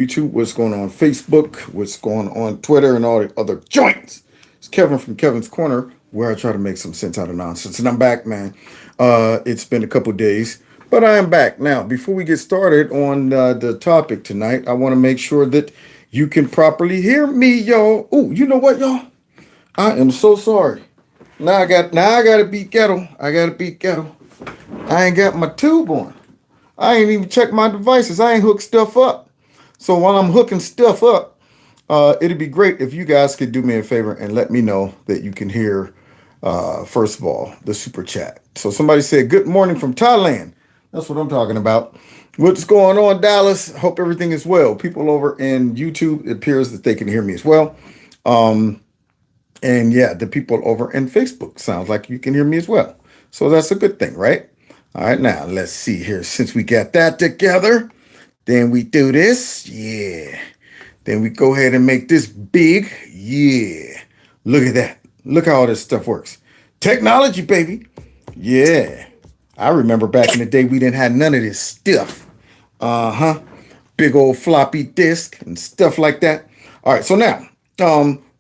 YouTube, what's going on Facebook, what's going on Twitter, and all the other joints. It's Kevin from Kevin's Corner, where I try to make some sense out of nonsense. And I'm back, man. It's been a couple days, but I am back. Now, before we get started on the topic tonight, I want to make sure that you can properly hear me, y'all. Oh, you know what, y'all? I am so sorry. Now I gotta beat ghetto. I gotta beat ghetto. I ain't got my tube on. I ain't even checked my devices. I ain't hooked stuff up. So while I'm hooking stuff up, it'd be great if you guys could do me a favor and let me know that you can hear, first of all, the super chat. So somebody said, good morning from Thailand. That's what I'm talking about. What's going on, Dallas? Hope everything is well. People over in YouTube, it appears that they can hear me as well. And yeah, the people over in Facebook, sounds like you can hear me as well. So that's a good thing, right? All right, now let's see here. Since we got that together, then we do this. Yeah. Then we go ahead and make this big. Yeah. Look at that. Look how all this stuff works. Technology, baby. Yeah. I remember back in the day, we didn't have none of this stuff. Big old floppy disk and stuff like that. All right, so now,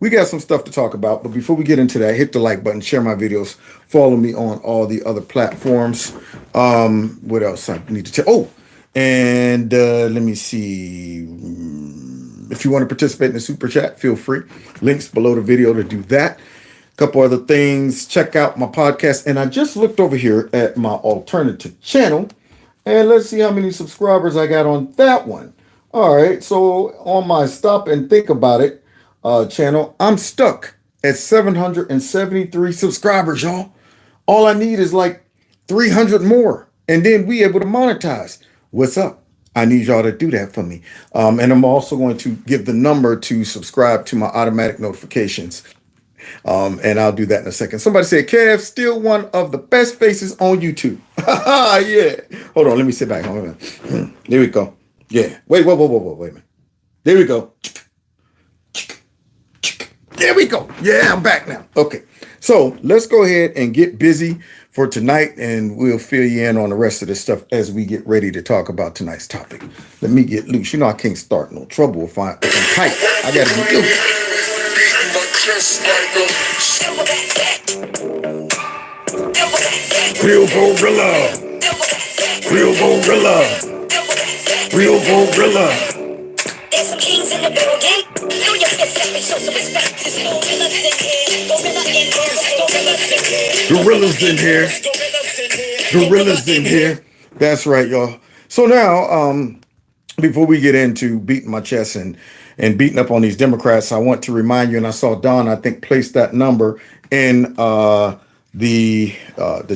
we got some stuff to talk about, but before we get into that, hit the like button, share my videos, follow me on all the other platforms. What else I need to tell? Oh, and let me see. If you want to participate in the super chat, feel free. Links below the video to do that. A couple other things. Check out my podcast. And I just looked over here at my alternative channel, and let's see how many subscribers I got on that one. All right, so on my Stop and Think About It channel, I'm stuck at 773 subscribers, y'all. All I need is like 300 more, and then we able to monetize. What's up? I need y'all to do that for me. And I'm also going to give the number to subscribe to my automatic notifications. And I'll do that in a second. Somebody said, Kev, still one of the best faces on YouTube. Yeah. Hold on, let me sit back. Hold on. There we go. Yeah. Wait, whoa, wait a minute. There we go. There we go. Yeah, I'm back now. Okay. So let's go ahead and get busy for tonight, and we'll fill you in on the rest of this stuff as we get ready to talk about tonight's topic. Let me get loose. You know I can't start no trouble if I'm tight. I gotta be loose. Real gorilla. Real gorilla. Real gorilla. There's some kings in the building. Do your fist, show some respect. There's gorillas in here. Gorillas in here. That's right, y'all. So now, before we get into beating my chest and beating up on these Democrats, I want to remind you, and I saw Don, I think, place that number in the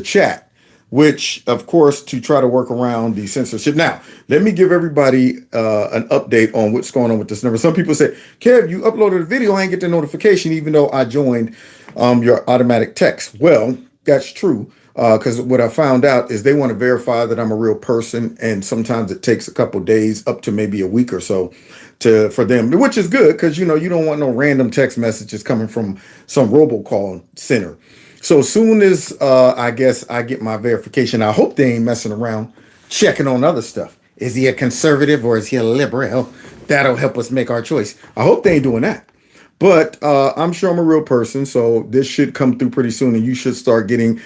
chat, which, of course, to try to work around the censorship. Now, let me give everybody an update on what's going on with this number. Some people say, Kev, you uploaded a video, I ain't get the notification, even though I joined your automatic text. Well, that's true, because what I found out is they want to verify that I'm a real person, and sometimes it takes a couple days, up to maybe a week or so, for them, which is good, because, you know, you don't want no random text messages coming from some robocall center. So soon as I guess I get my verification, I hope they ain't messing around checking on other stuff. Is he a conservative or is he a liberal? That'll help us make our choice. I hope they ain't doing that. But I'm sure I'm a real person, so this should come through pretty soon, and you should start getting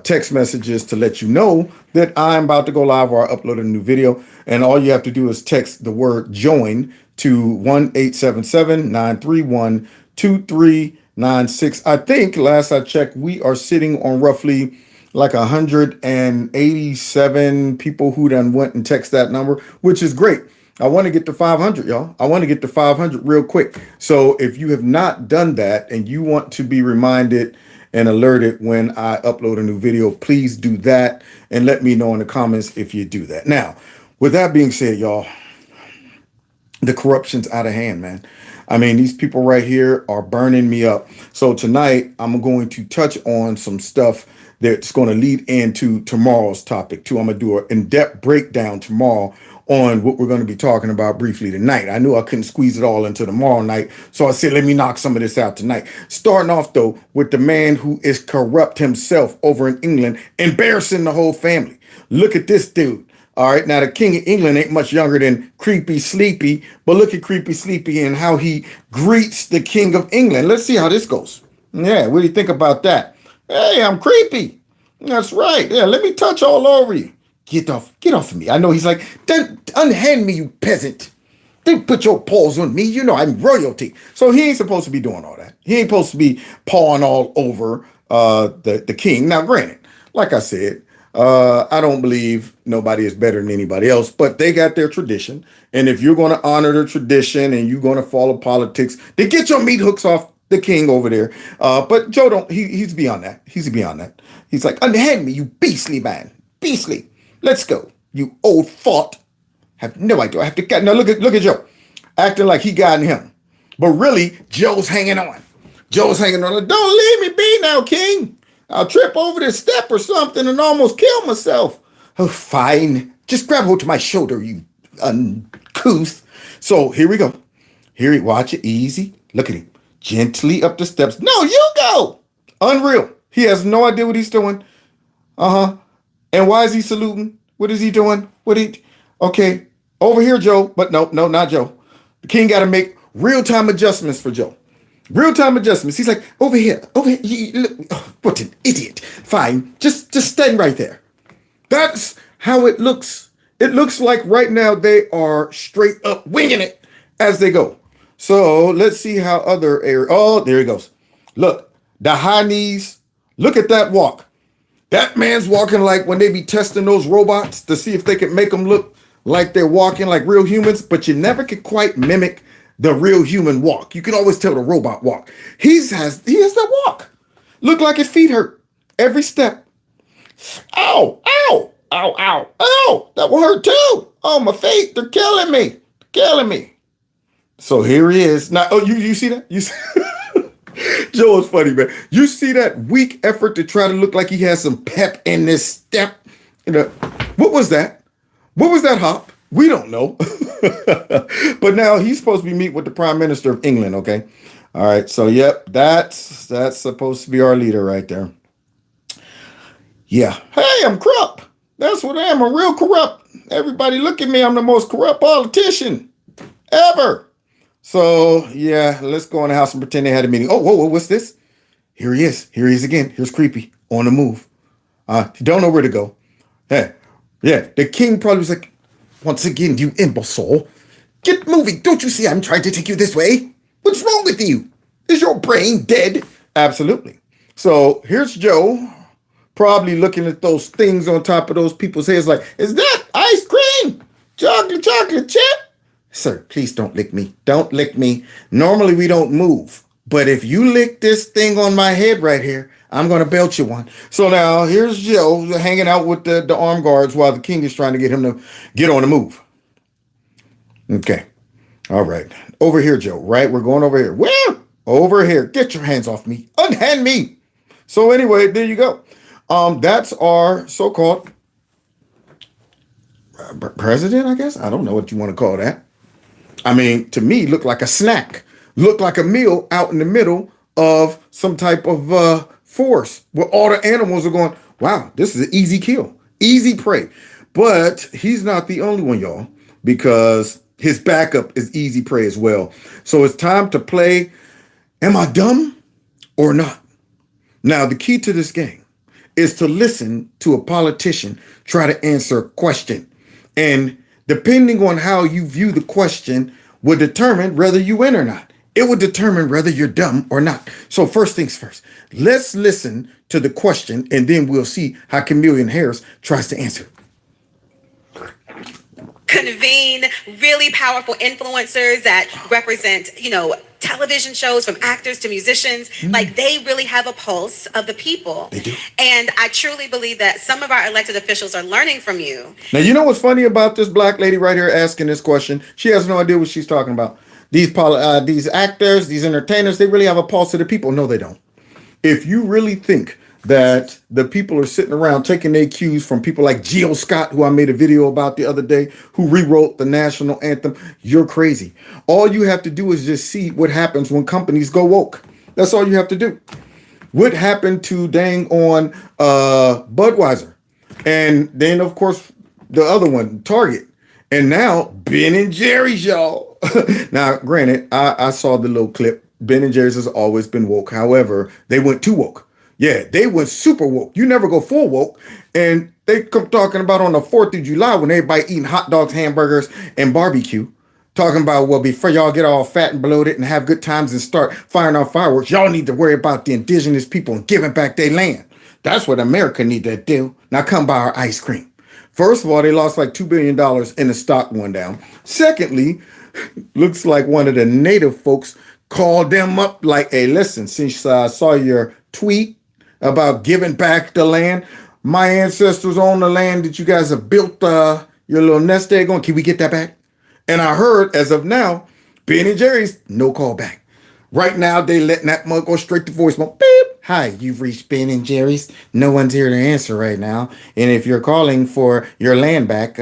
text messages to let you know that I'm about to go live or I upload a new video. And all you have to do is text the word join to 1-877-931-2396. I think last I checked, we are sitting on roughly like 187 people who done went and text that number, which is great. I want to get to 500, y'all. I want to get to 500 real quick. So if you have not done that and you want to be reminded and alerted when I upload a new video, please do that and let me know in the comments if you do that. Now, with that being said, y'all, the corruption's out of hand, man. I mean, these people right here are burning me up. So tonight, I'm going to touch on some stuff that's going to lead into tomorrow's topic, too. I'm going to do an in-depth breakdown tomorrow on what we're going to be talking about briefly tonight. I knew I couldn't squeeze it all into tomorrow night, so I said, let me knock some of this out tonight. Starting off, though, with the man who is corrupt himself over in England, embarrassing the whole family. Look at this dude. All right, now the King of England ain't much younger than Creepy Sleepy, but look at Creepy Sleepy and how he greets the King of England. Let's see how this goes. Yeah, what do you think about that? Hey, I'm creepy. That's right. Yeah, let me touch all over you. Get off of me. I know he's like, unhand me, you peasant. Don't put your paws on me. You know I'm royalty. So he ain't supposed to be doing all that. He ain't supposed to be pawing all over the king. Now, granted, like I said, I don't believe nobody is better than anybody else, but they got their tradition. And if you're going to honor the tradition and you're going to follow politics, then get your meat hooks off the king over there. But Joe don't. He's beyond that. He's beyond that. He's like, unhand me, you beastly man. Beastly. Let's go. You old fart. Have no idea. I have to get. Now look at Joe, acting like he got in him, but really Joe's hanging on. Joe's hanging on. Don't leave me be now, King. I'll trip over this step or something and almost kill myself. Oh, fine. Just grab hold to my shoulder, you uncouth. So here we go. Watch it easy. Look at him. Gently up the steps. No, you go. Unreal. He has no idea what he's doing. And why is he saluting? What is he doing? Okay, over here, Joe. But no, not Joe. The king got to make real-time adjustments for Joe. Real-time adjustments. He's like, over here. What an idiot. Fine, just stand right there. That's how it looks. It looks like right now they are straight up winging it as they go. So let's see how other areas. Oh, there he goes. Look, the high knees. Look at that walk. That man's walking like when they be testing those robots to see if they can make them look like they're walking like real humans, but you never can quite mimic the real human walk. You can always tell the robot walk. He has that walk. Look like his feet hurt every step. Ow, ow, ow, ow, ow. That will hurt too. Oh, my feet, they're killing me. So here he is. Now, you see that? You see Joe is funny, man. You see that weak effort to try to look like he has some pep in this step? What was that? What was that hop? We don't know. But now he's supposed to be meeting with the Prime Minister of England, okay? All right, so yep, that's supposed to be our leader right there. Yeah. Hey, I'm corrupt. That's what I am. I'm real corrupt. Everybody look at me. I'm the most corrupt politician ever. So, yeah, let's go in the house and pretend they had a meeting. Oh, whoa, what's this? Here he is. Here he is again. Here's Creepy on the move. He don't know where to go. Hey, yeah, the king probably was like, once again, you imbecile. Get moving. Don't you see I'm trying to take you this way? What's wrong with you? Is your brain dead? Absolutely. So here's Joe, probably looking at those things on top of those people's heads like, is that ice cream? Chocolate chip? Sir, please don't lick me. Don't lick me. Normally we don't move. But if you lick this thing on my head right here, I'm going to belt you one. So now here's Joe hanging out with the armed guards while the king is trying to get him to get on the move. Okay. All right. Over here, Joe, right? We're going over here. Where? Over here. Get your hands off me. Unhand me. So anyway, there you go. That's our so-called president, I guess. I don't know what you want to call that. I mean, to me, looked like a snack, looked like a meal out in the middle of some type of forest where all the animals are going, wow, this is an easy kill, easy prey. But he's not the only one, y'all, because his backup is easy prey as well. So it's time to play, am I dumb or not? Now, the key to this game is to listen to a politician try to answer a question. And depending on how you view the question will determine whether you win or not. It will determine whether you're dumb or not. So first things first, let's listen to the question and then we'll see how Chameleon Harris tries to answer. Convene really powerful influencers that represent, television shows from actors to musicians. Like they really have a pulse of the people. They do. And I truly believe that some of our elected officials are learning from you. Now, you know what's funny about this black lady right here asking this question? She has no idea what she's talking about. These actors, these entertainers, they really have a pulse of the people. No, they don't. If you really think that the people are sitting around taking their cues from people like Gio Scott, who I made a video about the other day, who rewrote the national anthem, you're crazy. All you have to do is just see what happens when companies go woke. That's all you have to do. What happened to dang on Budweiser? And then, of course, the other one, Target. And now Ben and Jerry's, y'all. Now, granted, I saw the little clip. Ben and Jerry's has always been woke. However, they went too woke. Yeah, they went super woke. You never go full woke. And they come talking about on the 4th of July when everybody eating hot dogs, hamburgers, and barbecue. Talking about, well, before y'all get all fat and bloated and have good times and start firing off fireworks, y'all need to worry about the indigenous people and giving back their land. That's what America need to do. Now come buy our ice cream. First of all, they lost like $2 billion and the stock went down. Secondly, looks like one of the native folks called them up like, hey, listen, since I saw your tweet about giving back the land, my ancestors own the land that you guys have built your little nest egg on. Can we get that back? And I heard, as of now, Ben and Jerry's, no call back. Right now, they letting that mug go straight to voicemail. Beep. Hi, you've reached Ben and Jerry's. No one's here to answer right now. And if you're calling for your land back,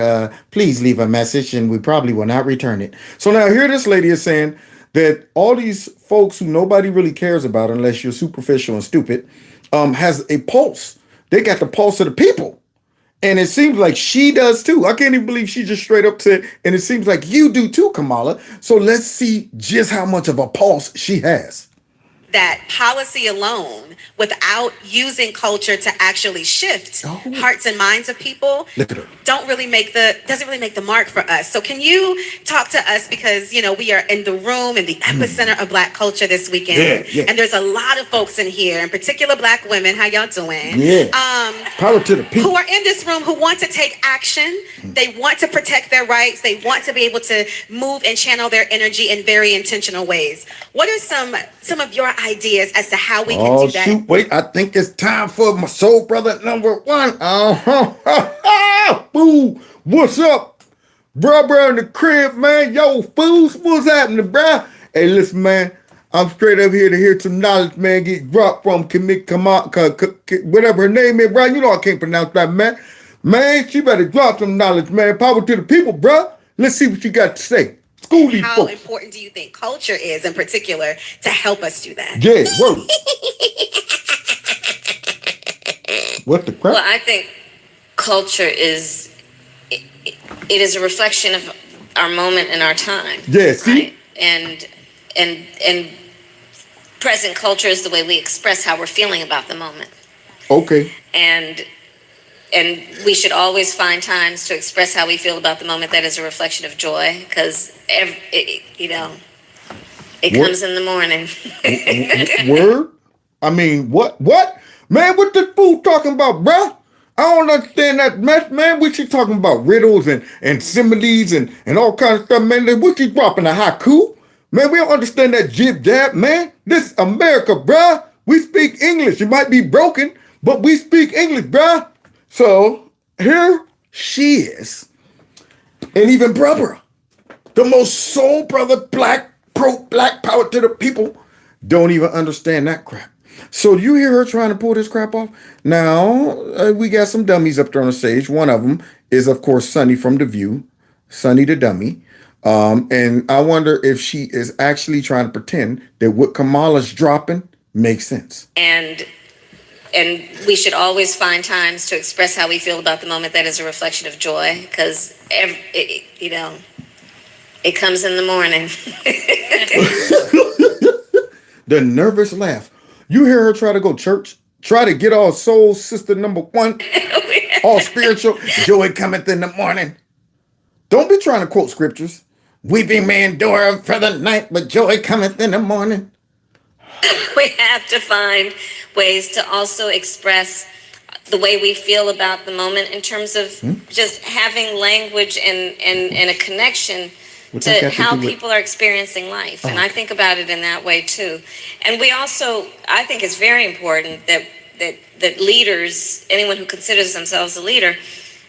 please leave a message and we probably will not return it. So now here this lady is saying that all these folks who nobody really cares about unless you're superficial and stupid, has a pulse. They got the pulse of the people. And it seems like she does too. I can't even believe she just straight up said, and it seems like you do too, Kamala. So let's see just how much of a pulse she has. That policy alone, without using culture to actually shift hearts and minds of people, Look at her. doesn't really make the mark for us. So can you talk to us, because we are in the room in the epicenter of Black culture this weekend, and there's a lot of folks in here, in particular Black women. How y'all doing? Power to the people who are in this room who want to take action. They want to protect their rights. They want to be able to move and channel their energy in very intentional ways. What are some of your ideas as to how we can do that? Shoot, wait, I think it's time for my soul brother number one. Boo, what's up? Bruh in the crib, man. Yo, fools, what's happening, bruh? Hey, listen, man. I'm straight up here to hear some knowledge, man, get dropped from whatever her name is, bro. You know I can't pronounce that, man. Man, she better drop some knowledge, man. Power to the people, bruh. Let's see what you got to say. How important do you think culture is in particular to help us do that? Yeah, word. What the crap? Well, I think culture is a reflection of our moment and our time. Yeah, see? Right? And present culture is the way we express how we're feeling about the moment. Okay. And we should always find times to express how we feel about the moment that is a reflection of joy, because it comes in the morning. Word? I mean, what? Man, what this fool talking about, bruh? I don't understand that mess, man. What she talking about? Riddles and similes and all kinds of stuff, man. What she dropping, a haiku? Man, we don't understand that jib jab, man. This is America, bruh. We speak English. It might be broken, but we speak English, bruh. So here she is. And even brother, the most soul brother, black power to the people, don't even understand that crap. So you hear her trying to pull this crap off? Now, we got some dummies up there on the stage. One of them is, of course, Sonny from The View, Sonny the dummy. And I wonder if she is actually trying to pretend that what Kamala's dropping makes sense. And we should always find times to express how we feel about the moment that is a reflection of joy, because it comes in the morning. The nervous laugh. You hear her try to go church, try to get all soul sister number one, all spiritual. Joy cometh in the morning. Don't be trying to quote scriptures. Weeping may endure for the night, but joy cometh in the morning. We have to find ways to also express the way we feel about the moment in terms of just having language and a connection to how people are experiencing life. And I think about it in that way too. And we also, I think it's very important that leaders, anyone who considers themselves a leader,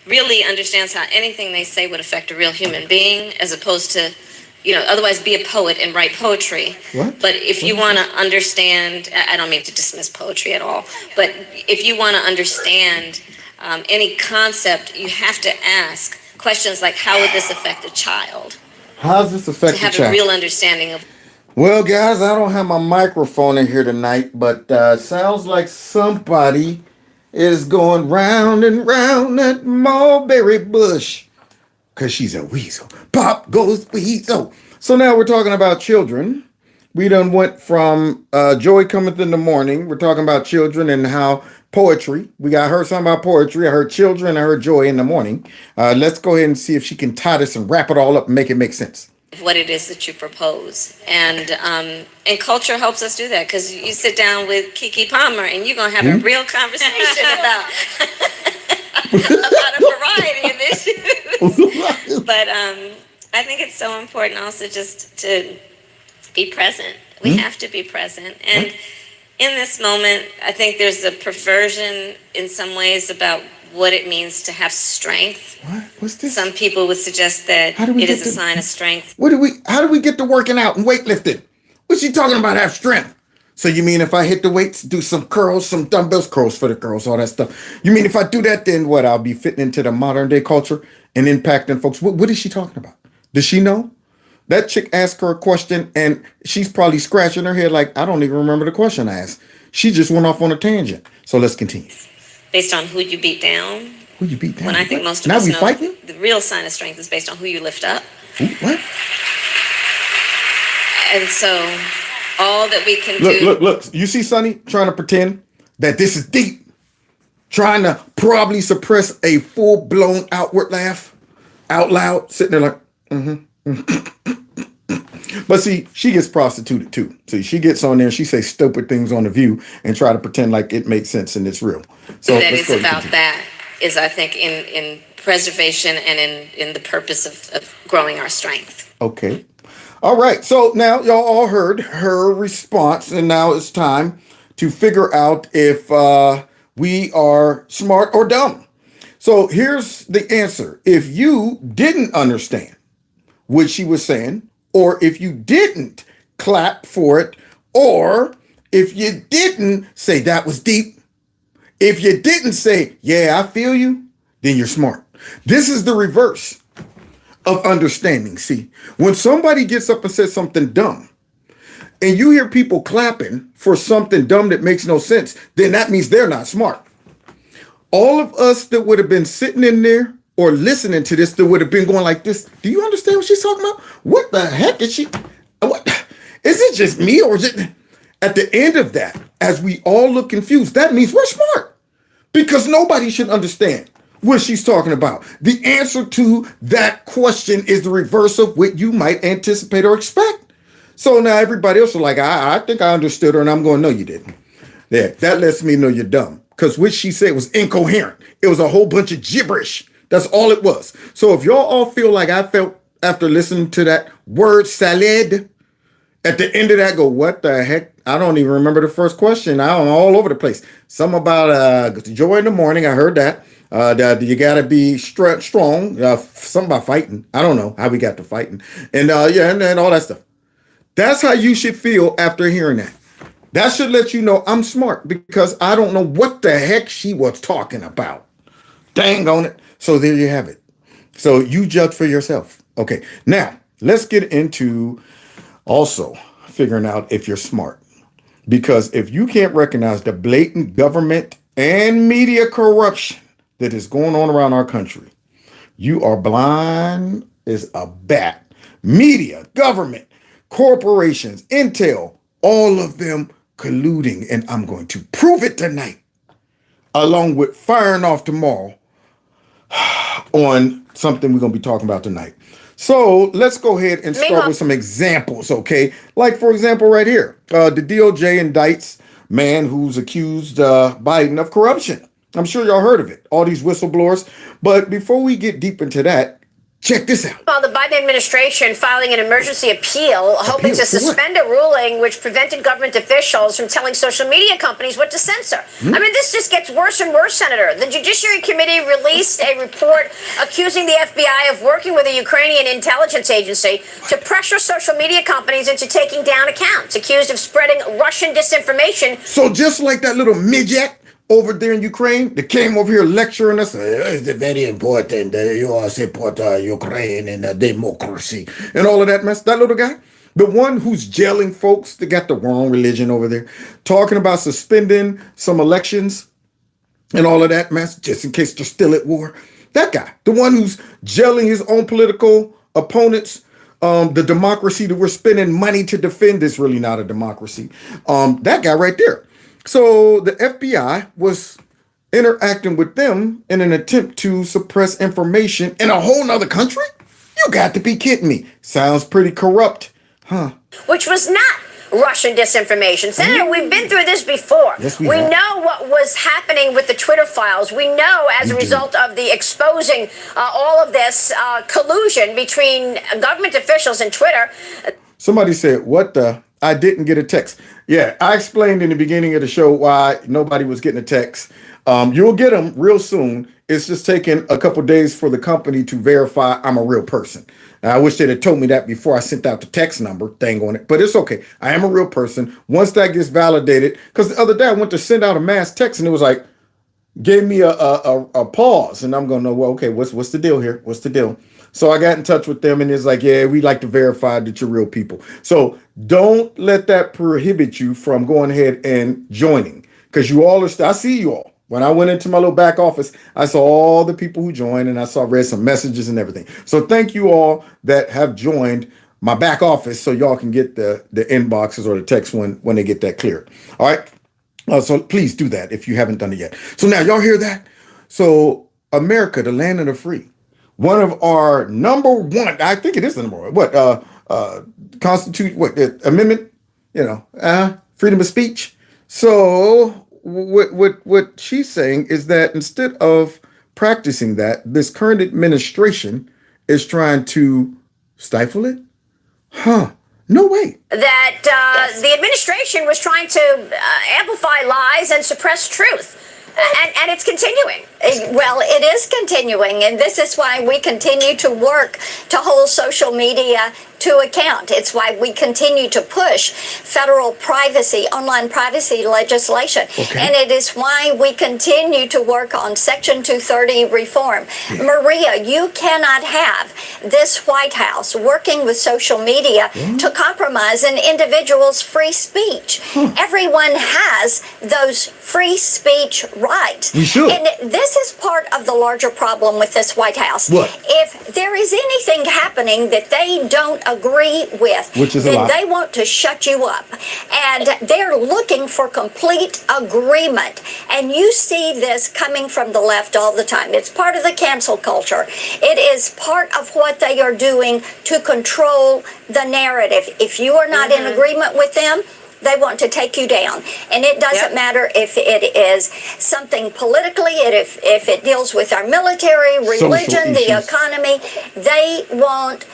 really understands how anything they say would affect a real human being, as opposed to, otherwise be a poet and write poetry. What? But if you want to understand, I don't mean to dismiss poetry at all, but if you want to understand any concept, you have to ask questions like, how would this affect a child? How does this affect a child? To have a real understanding of. Well, guys, I don't have my microphone in here tonight, but sounds like somebody is going round and round that mulberry bush. Because she's a weasel. Pop goes weasel. So now we're talking about children. We done went from Joy Cometh in the Morning. We're talking about children and how poetry. We got heard something about poetry. I heard children. I heard Joy in the morning. Let's go ahead and see if she can tie this and wrap it all up and make it make sense. What it is that you propose, and culture helps us do that, because you sit down with Kiki Palmer and you're gonna have a real conversation about about a variety of issues. But I think it's so important also just to be present. We have to be present, and in this moment, I think there's a perversion in some ways about what it means to have strength. What? What's this? Some people would suggest that it is a sign of strength. How do we get to working out and weightlifting? What's she talking about have strength? So you mean if I hit the weights, do some curls, some dumbbells, curls for the girls, all that stuff. You mean if I do that, then what? I'll be fitting into the modern day culture and impacting folks. What is she talking about? Does she know? That chick asked her a question and she's probably scratching her head like, I don't even remember the question I asked. She just went off on a tangent. So let's continue. Based on who you beat down. Who you beat down? When I think most of us know fighting? The real sign of strength is based on who you lift up. What? And so all that we can do. Look. You see Sonny trying to pretend that this is deep. Trying to probably suppress a full-blown outward laugh out loud, sitting there like, But see, she gets prostituted too. See, she gets on there and she says stupid things on The View and try to pretend like it makes sense and it's real. So that is about that is, I think, in preservation and in the purpose of growing our strength. Okay. All right. So now y'all all heard her response, and now it's time to figure out if we are smart or dumb. So here's the answer. If you didn't understand what she was saying, or if you didn't clap for it, or if you didn't say that was deep, if you didn't say, yeah, I feel you, then you're smart. This is the reverse of understanding. See, when somebody gets up and says something dumb, and you hear people clapping for something dumb that makes no sense, then that means they're not smart. All of us that would have been sitting in there or listening to this, that would have been going like this. Do you understand what she's talking about? What the heck is she? What? Is it just me, or is it? At the end of that, as we all look confused, that means we're smart, because nobody should understand what she's talking about. The answer to that question is the reverse of what you might anticipate or expect. So now everybody else is like, I think I understood her, and I'm going, no, you didn't. Yeah, that lets me know you're dumb, because what she said was incoherent. It was a whole bunch of gibberish. That's all it was. So if y'all all feel like I felt after listening to that word salad, at the end of that, go, what the heck? I don't even remember the first question. I'm all over the place. Something about joy in the morning. I heard that. You got to be strong. Something about fighting. I don't know how we got to fighting. And and all that stuff. That's how you should feel after hearing that. That should let you know I'm smart, because I don't know what the heck she was talking about. Dang on it. So there you have it. So you judge for yourself. Okay. Now let's get into also figuring out if you're smart. Because if you can't recognize the blatant government and media corruption that is going on around our country, you are blind as a bat. Media, government, corporations, intel, all of them colluding. And I'm going to prove it tonight, along with firing off tomorrow on something we're going to be talking about tonight. So let's go ahead and start with some examples, okay? Like, for example, right here, the DOJ indicts man who's accused Biden of corruption. I'm sure y'all heard of it, all these whistleblowers. But before we get deep into that, check this out. Well, the Biden administration filing an emergency appeal, hoping to suspend a ruling which prevented government officials from telling social media companies what to censor. I mean, this just gets worse and worse, Senator. The Judiciary Committee released a report accusing the FBI of working with a Ukrainian intelligence agency to pressure social media companies into taking down accounts accused of spreading Russian disinformation. So just like that little midget over there in Ukraine that came over here lecturing us, it's very important that you all support Ukraine and democracy and all of that mess. That little guy, the one who's jailing folks that got the wrong religion over there, talking about suspending some elections and all of that mess, just in case they're still at war. That guy, the one who's gelling his own political opponents, the democracy that we're spending money to defend is really not a democracy. That guy right there. So the FBI was interacting with them in an attempt to suppress information in a whole nother country? You got to be kidding me. Sounds pretty corrupt, huh? Which was not Russian disinformation. Senator, we've been through this before. Yes, we have. know what was happening with the Twitter files. We know as a result of the exposing all of this collusion between government officials and Twitter. Somebody said, what the? I didn't get a text. Yeah, I explained in the beginning of the show why nobody was getting a text. You'll get them real soon. It's just taking a couple days for the company to verify I'm a real person. Now, I wish they'd have told me that before I sent out the text number thing on it, but it's okay. I am a real person. Once that gets validated, because the other day I went to send out a mass text and it was like, gave me a pause, and I'm going to know, well, okay, what's the deal here? What's the deal? So I got in touch with them and it's like, yeah, we like to verify that you're real people. So don't let that prohibit you from going ahead and joining, because you all are, I see you all. When I went into my little back office, I saw all the people who joined and I read some messages and everything. So thank you all that have joined my back office so y'all can get the inboxes or the text when they get that cleared. All right. So please do that if you haven't done it yet. So now y'all hear that? So America, the land of the free, one of our number one, I think it is the number one, Constitution, amendment, freedom of speech. So what she's saying is that instead of practicing that, this current administration is trying to stifle it? Huh. No way. That the administration was trying to amplify lies and suppress truth. And it's continuing. Well, it is continuing, and this is why we continue to work to hold social media to account. It's why we continue to push federal privacy, online privacy legislation. Okay. And it is why we continue to work on Section 230 reform. Yeah. Maria, you cannot have this White House working with social media to compromise an individual's free speech. Everyone has those free speech rights. We should. And this is part of the larger problem with this White House. What? If there is anything happening that they don't agree with, then they want to shut you up. And they're looking for complete agreement. And you see this coming from the left all the time. It's part of the cancel culture. It is part of what they are doing to control the narrative. If you are not in agreement with them, they want to take you down. And it doesn't matter if it is something politically, if it deals with our military, religion, the economy. They want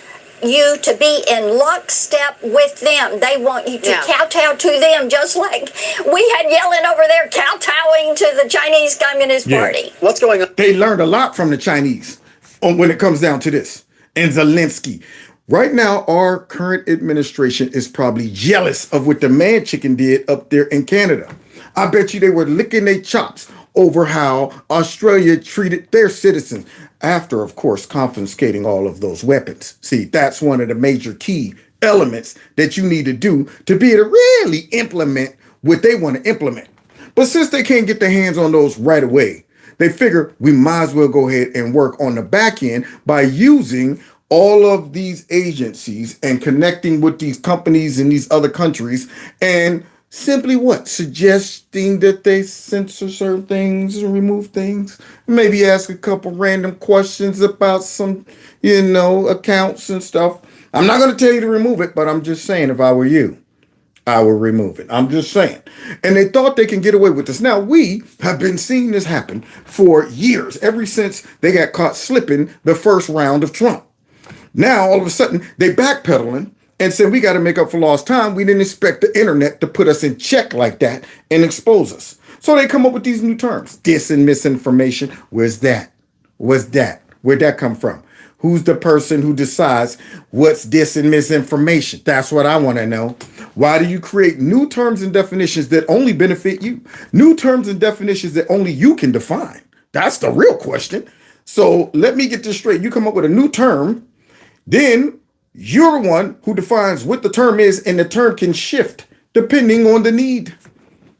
you to be in lockstep with them. They want you to kowtow to them, just like we had yelling over there, kowtowing to the Chinese Communist Party. What's going on? They learned a lot from the Chinese when it comes down to this. And Zelensky. Right now, our current administration is probably jealous of what the man chicken did up there in Canada. I bet you they were licking their chops over how Australia treated their citizens after, of course, confiscating all of those weapons. See, that's one of the major key elements that you need to do to be able to really implement what they want to implement. But since they can't get their hands on those right away, they figure we might as well go ahead and work on the back end by using all of these agencies and connecting with these companies in these other countries and simply suggesting that they censor certain things and remove things, maybe ask a couple random questions about some, accounts and stuff. I'm not going to tell you to remove it, but I'm just saying, if I were you, I would remove it. I'm just saying. And they thought they can get away with this. Now, we have been seeing this happen for years, ever since they got caught slipping the first round of Trump. Now, all of a sudden, they backpedaling and said, we got to make up for lost time. We didn't expect the internet to put us in check like that and expose us. So they come up with these new terms. Dis and misinformation. Where's that? Where'd that come from? Who's the person who decides what's dis and misinformation? That's what I want to know. Why do you create new terms and definitions that only benefit you? New terms and definitions that only you can define? That's the real question. So let me get this straight. You come up with a new term. Then you're the one who defines what the term is, and the term can shift depending on the need.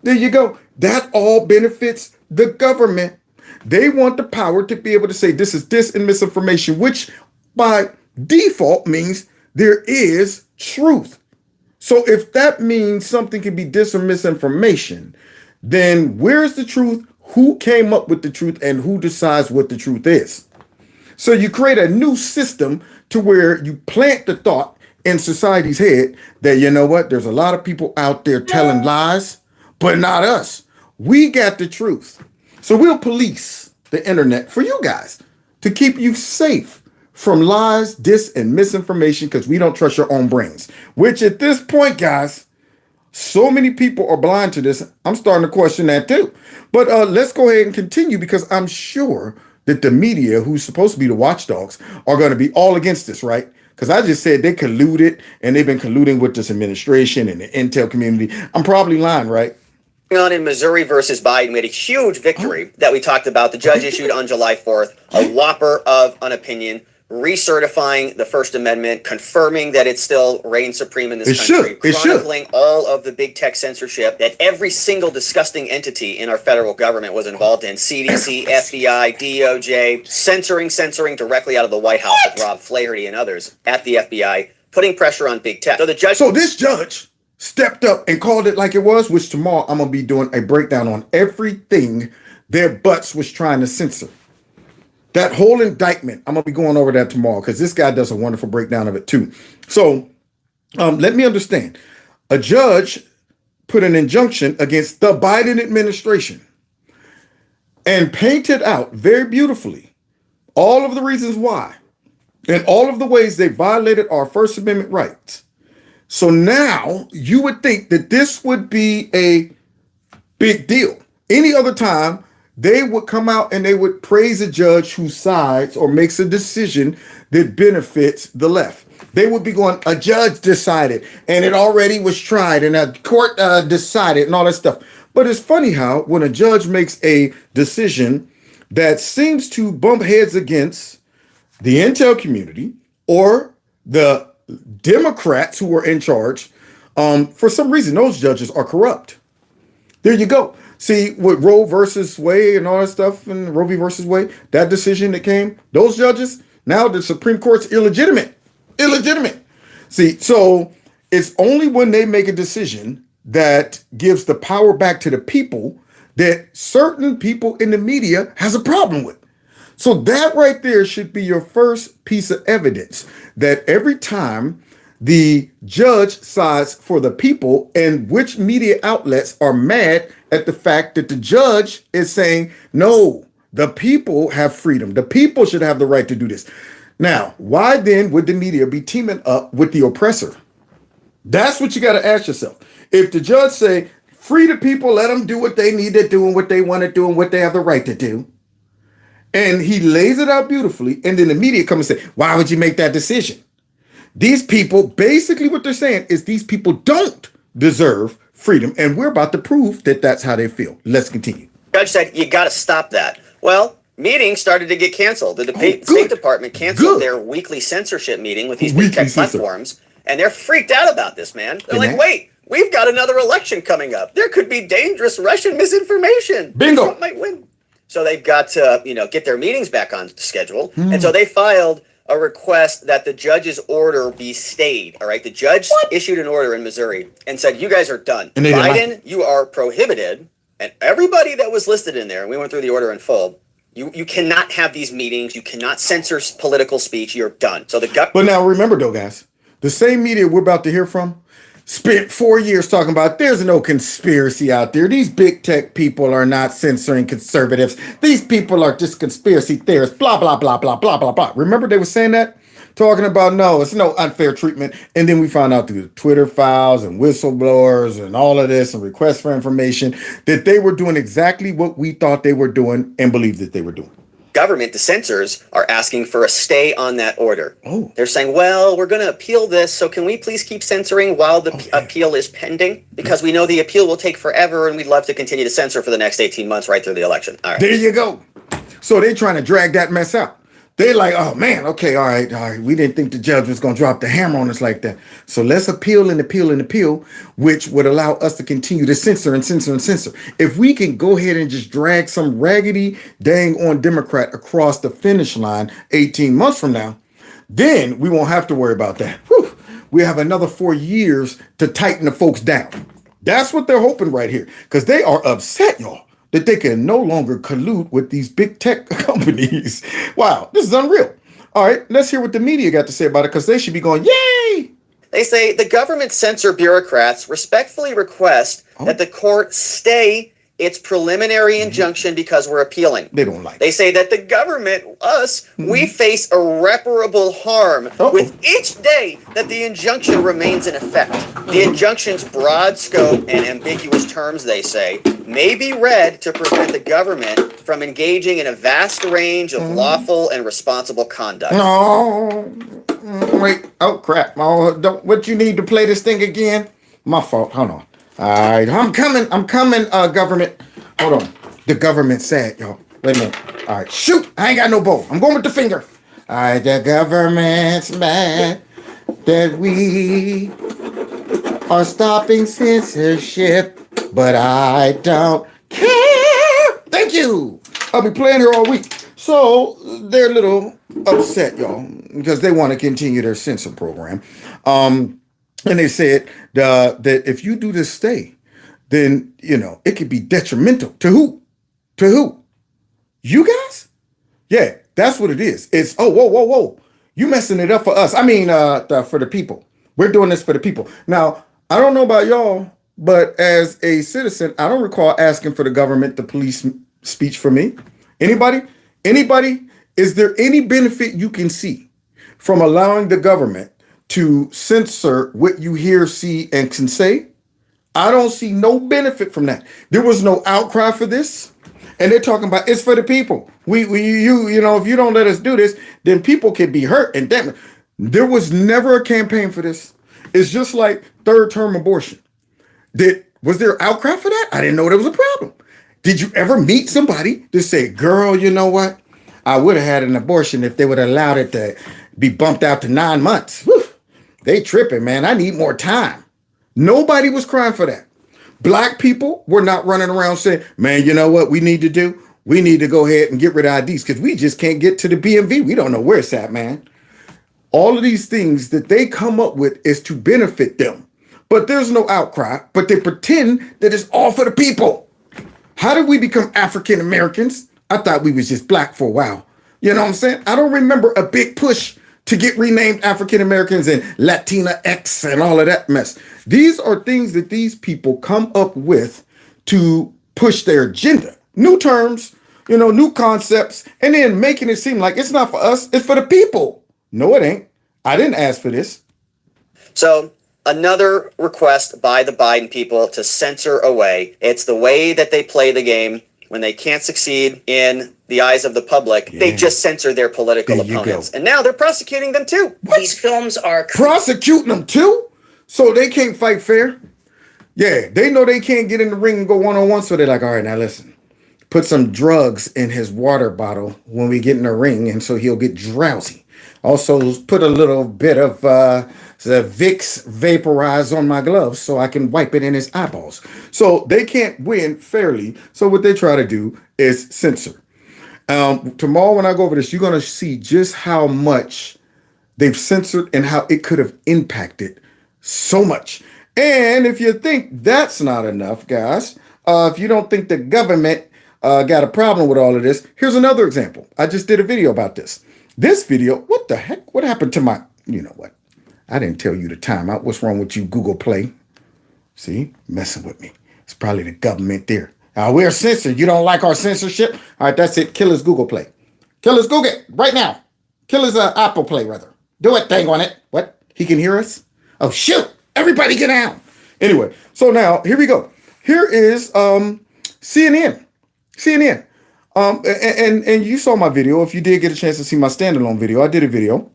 There you go. That all benefits the government. They want the power to be able to say this is dis and misinformation, which by default means there is truth. So if that means something can be dis or misinformation, then where's the truth? Who came up with the truth and who decides what the truth is? So you create a new system to where you plant the thought in society's head that, you know what, there's a lot of people out there telling lies, but not us. We got the truth. So we'll police the internet for you guys to keep you safe from lies, dis, and misinformation because we don't trust your own brains, which at this point, guys, so many people are blind to this. I'm starting to question that too. But let's go ahead and continue because I'm sure that the media, who's supposed to be the watchdogs, are going to be all against this, right? Because I just said they colluded and they've been colluding with this administration and the intel community. I'm probably lying, right? On in Missouri versus Biden, we had a huge victory that we talked about. The judge issued on July 4th a whopper of an opinion, recertifying the First Amendment, confirming that it still reigns supreme in this country, chronicling all of the big tech censorship that every single disgusting entity in our federal government was involved in. CDC, FBI, DOJ, censoring directly out of the White House with Rob Flaherty and others at the FBI, putting pressure on big tech. So this judge stepped up and called it like it was, which tomorrow I'm going to be doing a breakdown on everything their butts was trying to censor. That whole indictment, I'm going to be going over that tomorrow because this guy does a wonderful breakdown of it too. So let me understand. A judge put an injunction against the Biden administration and painted out very beautifully all of the reasons why and all of the ways they violated our First Amendment rights. So now you would think that this would be a big deal. Any other time, they would come out and they would praise a judge who sides or makes a decision that benefits the left. They would be going, a judge decided and it already was tried and a court decided and all that stuff. But it's funny how when a judge makes a decision that seems to bump heads against the intel community or the Democrats who are in charge, for some reason, those judges are corrupt. There you go. See, with Roe versus Wade and all that stuff and Roe v. versus Wade, that decision that came, those judges, now the Supreme Court's illegitimate. See, so it's only when they make a decision that gives the power back to the people that certain people in the media has a problem with. So that right there should be your first piece of evidence that every time the judge sides for the people and which media outlets are mad at the fact that the judge is saying, no, the people have freedom. The people should have the right to do this. Now, why then would the media be teaming up with the oppressor? That's what you got to ask yourself. If the judge say, free the people, let them do what they need to do and what they want to do and what they have the right to do, and he lays it out beautifully, and then the media come and say, why would you make that decision? These people, basically what they're saying is these people don't deserve freedom, and we're about to prove that that's how they feel. Let's continue. Judge said, you got to stop that. Well, meetings started to get canceled. The State Department canceled their weekly censorship meeting with these big tech platforms, and they're freaked out about this, man. They're like, wait, we've got another election coming up. There could be dangerous Russian misinformation. Bingo. Trump might win. So they've got to, get their meetings back on schedule. And so they filed a request that the judge's order be stayed. All right. The judge issued an order in Missouri and said, you guys are done. And Biden, you are prohibited. And everybody that was listed in there, and we went through the order in full, you cannot have these meetings. You cannot censor political speech. You're done. So But now remember though, guys, the same media we're about to hear from spent 4 years talking about there's no conspiracy out there. These big tech people are not censoring conservatives. These people are just conspiracy theorists, blah, blah, blah, blah, blah, blah, blah. Remember they were saying that? Talking about, no, it's no unfair treatment. And then we found out through the Twitter files and whistleblowers and all of this and requests for information that they were doing exactly what we thought they were doing and believed that they were doing. Government, the censors, are asking for a stay on that order. Oh. They're saying, well, we're going to appeal this, so can we please keep censoring while the appeal is pending? Because we know the appeal will take forever, and we'd love to continue to censor for the next 18 months right through the election. All right. There you go. So they're trying to drag that mess out. They're like, oh man, okay, all right. We didn't think the judge was going to drop the hammer on us like that. So let's appeal and appeal and appeal, which would allow us to continue to censor and censor and censor. If we can go ahead and just drag some raggedy dang on Democrat across the finish line 18 months from now, then we won't have to worry about that. Whew. We have another 4 years to tighten the folks down. That's what they're hoping right here, because they are upset, y'all, that they can no longer collude with these big tech companies. Wow, this is unreal. All right, let's hear what the media got to say about it, because they should be going, yay! They say the government censor bureaucrats respectfully request that the court stay its preliminary injunction because we're appealing. They don't like it. They say that the government, us, we face irreparable harm with each day that the injunction remains in effect. The injunction's broad scope and ambiguous terms, they say, may be read to prevent the government from engaging in a vast range of lawful and responsible conduct. No, wait, oh crap. Oh, what you need to play this thing again? My fault, hold on. All right, I'm coming, government. Hold on. The government's sad, y'all. Wait a minute. All right, shoot. I ain't got no bow. I'm going with the finger. All right, the government's mad that we are stopping censorship, but I don't care. Thank you. I'll be playing here all week. So they're a little upset, y'all, because they want to continue their censor program. And they said that if you do this stay, then, it could be detrimental to who? To who? You guys? Yeah, that's what it is. It's, whoa. You messing it up for us. I mean, for the people. We're doing this for the people. Now, I don't know about y'all, but as a citizen, I don't recall asking for the government to police speech for me. Anybody? Is there any benefit you can see from allowing the government to censor what you hear, see, and can say? I don't see no benefit from that. There was no outcry for this. And they're talking about it's for the people. If you don't let us do this, then people can be hurt. And damn it, there was never a campaign for this. It's just like third-term abortion. Was there outcry for that? I didn't know there was a problem. Did you ever meet somebody to say, girl, you know what? I would have had an abortion if they would have allowed it to be bumped out to 9 months. Whew. They tripping, man. I need more time. Nobody was crying for that. Black people were not running around saying, man, you know what we need to do? We need to go ahead and get rid of IDs because we just can't get to the BMV. We don't know where it's at, man. All of these things that they come up with is to benefit them. But there's no outcry, but they pretend that it's all for the people. How did we become African Americans? I thought we was just black for a while. You know what I'm saying? I don't remember a big push to get renamed African Americans and Latina X and all of that mess. These are things that these people come up with to push their agenda. New terms, new concepts, and then making it seem like it's not for us, it's for the people. No, it ain't. I didn't ask for this. So another request by the Biden people to censor away. It's the way that they play the game. When they can't succeed in the eyes of the public, they just censor their political opponents. And now they're prosecuting them too. What? These films are prosecuting them too? So they can't fight fair? Yeah, they know they can't get in the ring and go one-on-one. So they're like, all right, now listen, put some drugs in his water bottle when we get in the ring, and so he'll get drowsy. Also, put a little bit of the Vicks vaporize on my gloves so I can wipe it in his eyeballs. So they can't win fairly. So what they try to do is censor. Tomorrow when I go over this, you're going to see just how much they've censored and how it could have impacted so much. And if you think that's not enough, guys, if you don't think the government got a problem with all of this, here's another example. I just did a video about this. This video, what the heck? What happened to my, you know what? I didn't tell you the timeout. What's wrong with you, Google Play? See, messing with me. It's probably the government there. We're censored. You don't like our censorship? All right, that's it. Kill his Google Play. Kill his Google right now. Kill his Apple Play, rather. Do it, thing on it. What? He can hear us? Oh, shoot. Everybody get down. Anyway, so now, here we go. Here is CNN. CNN. And you saw my video. If you did get a chance to see my standalone video, I did a video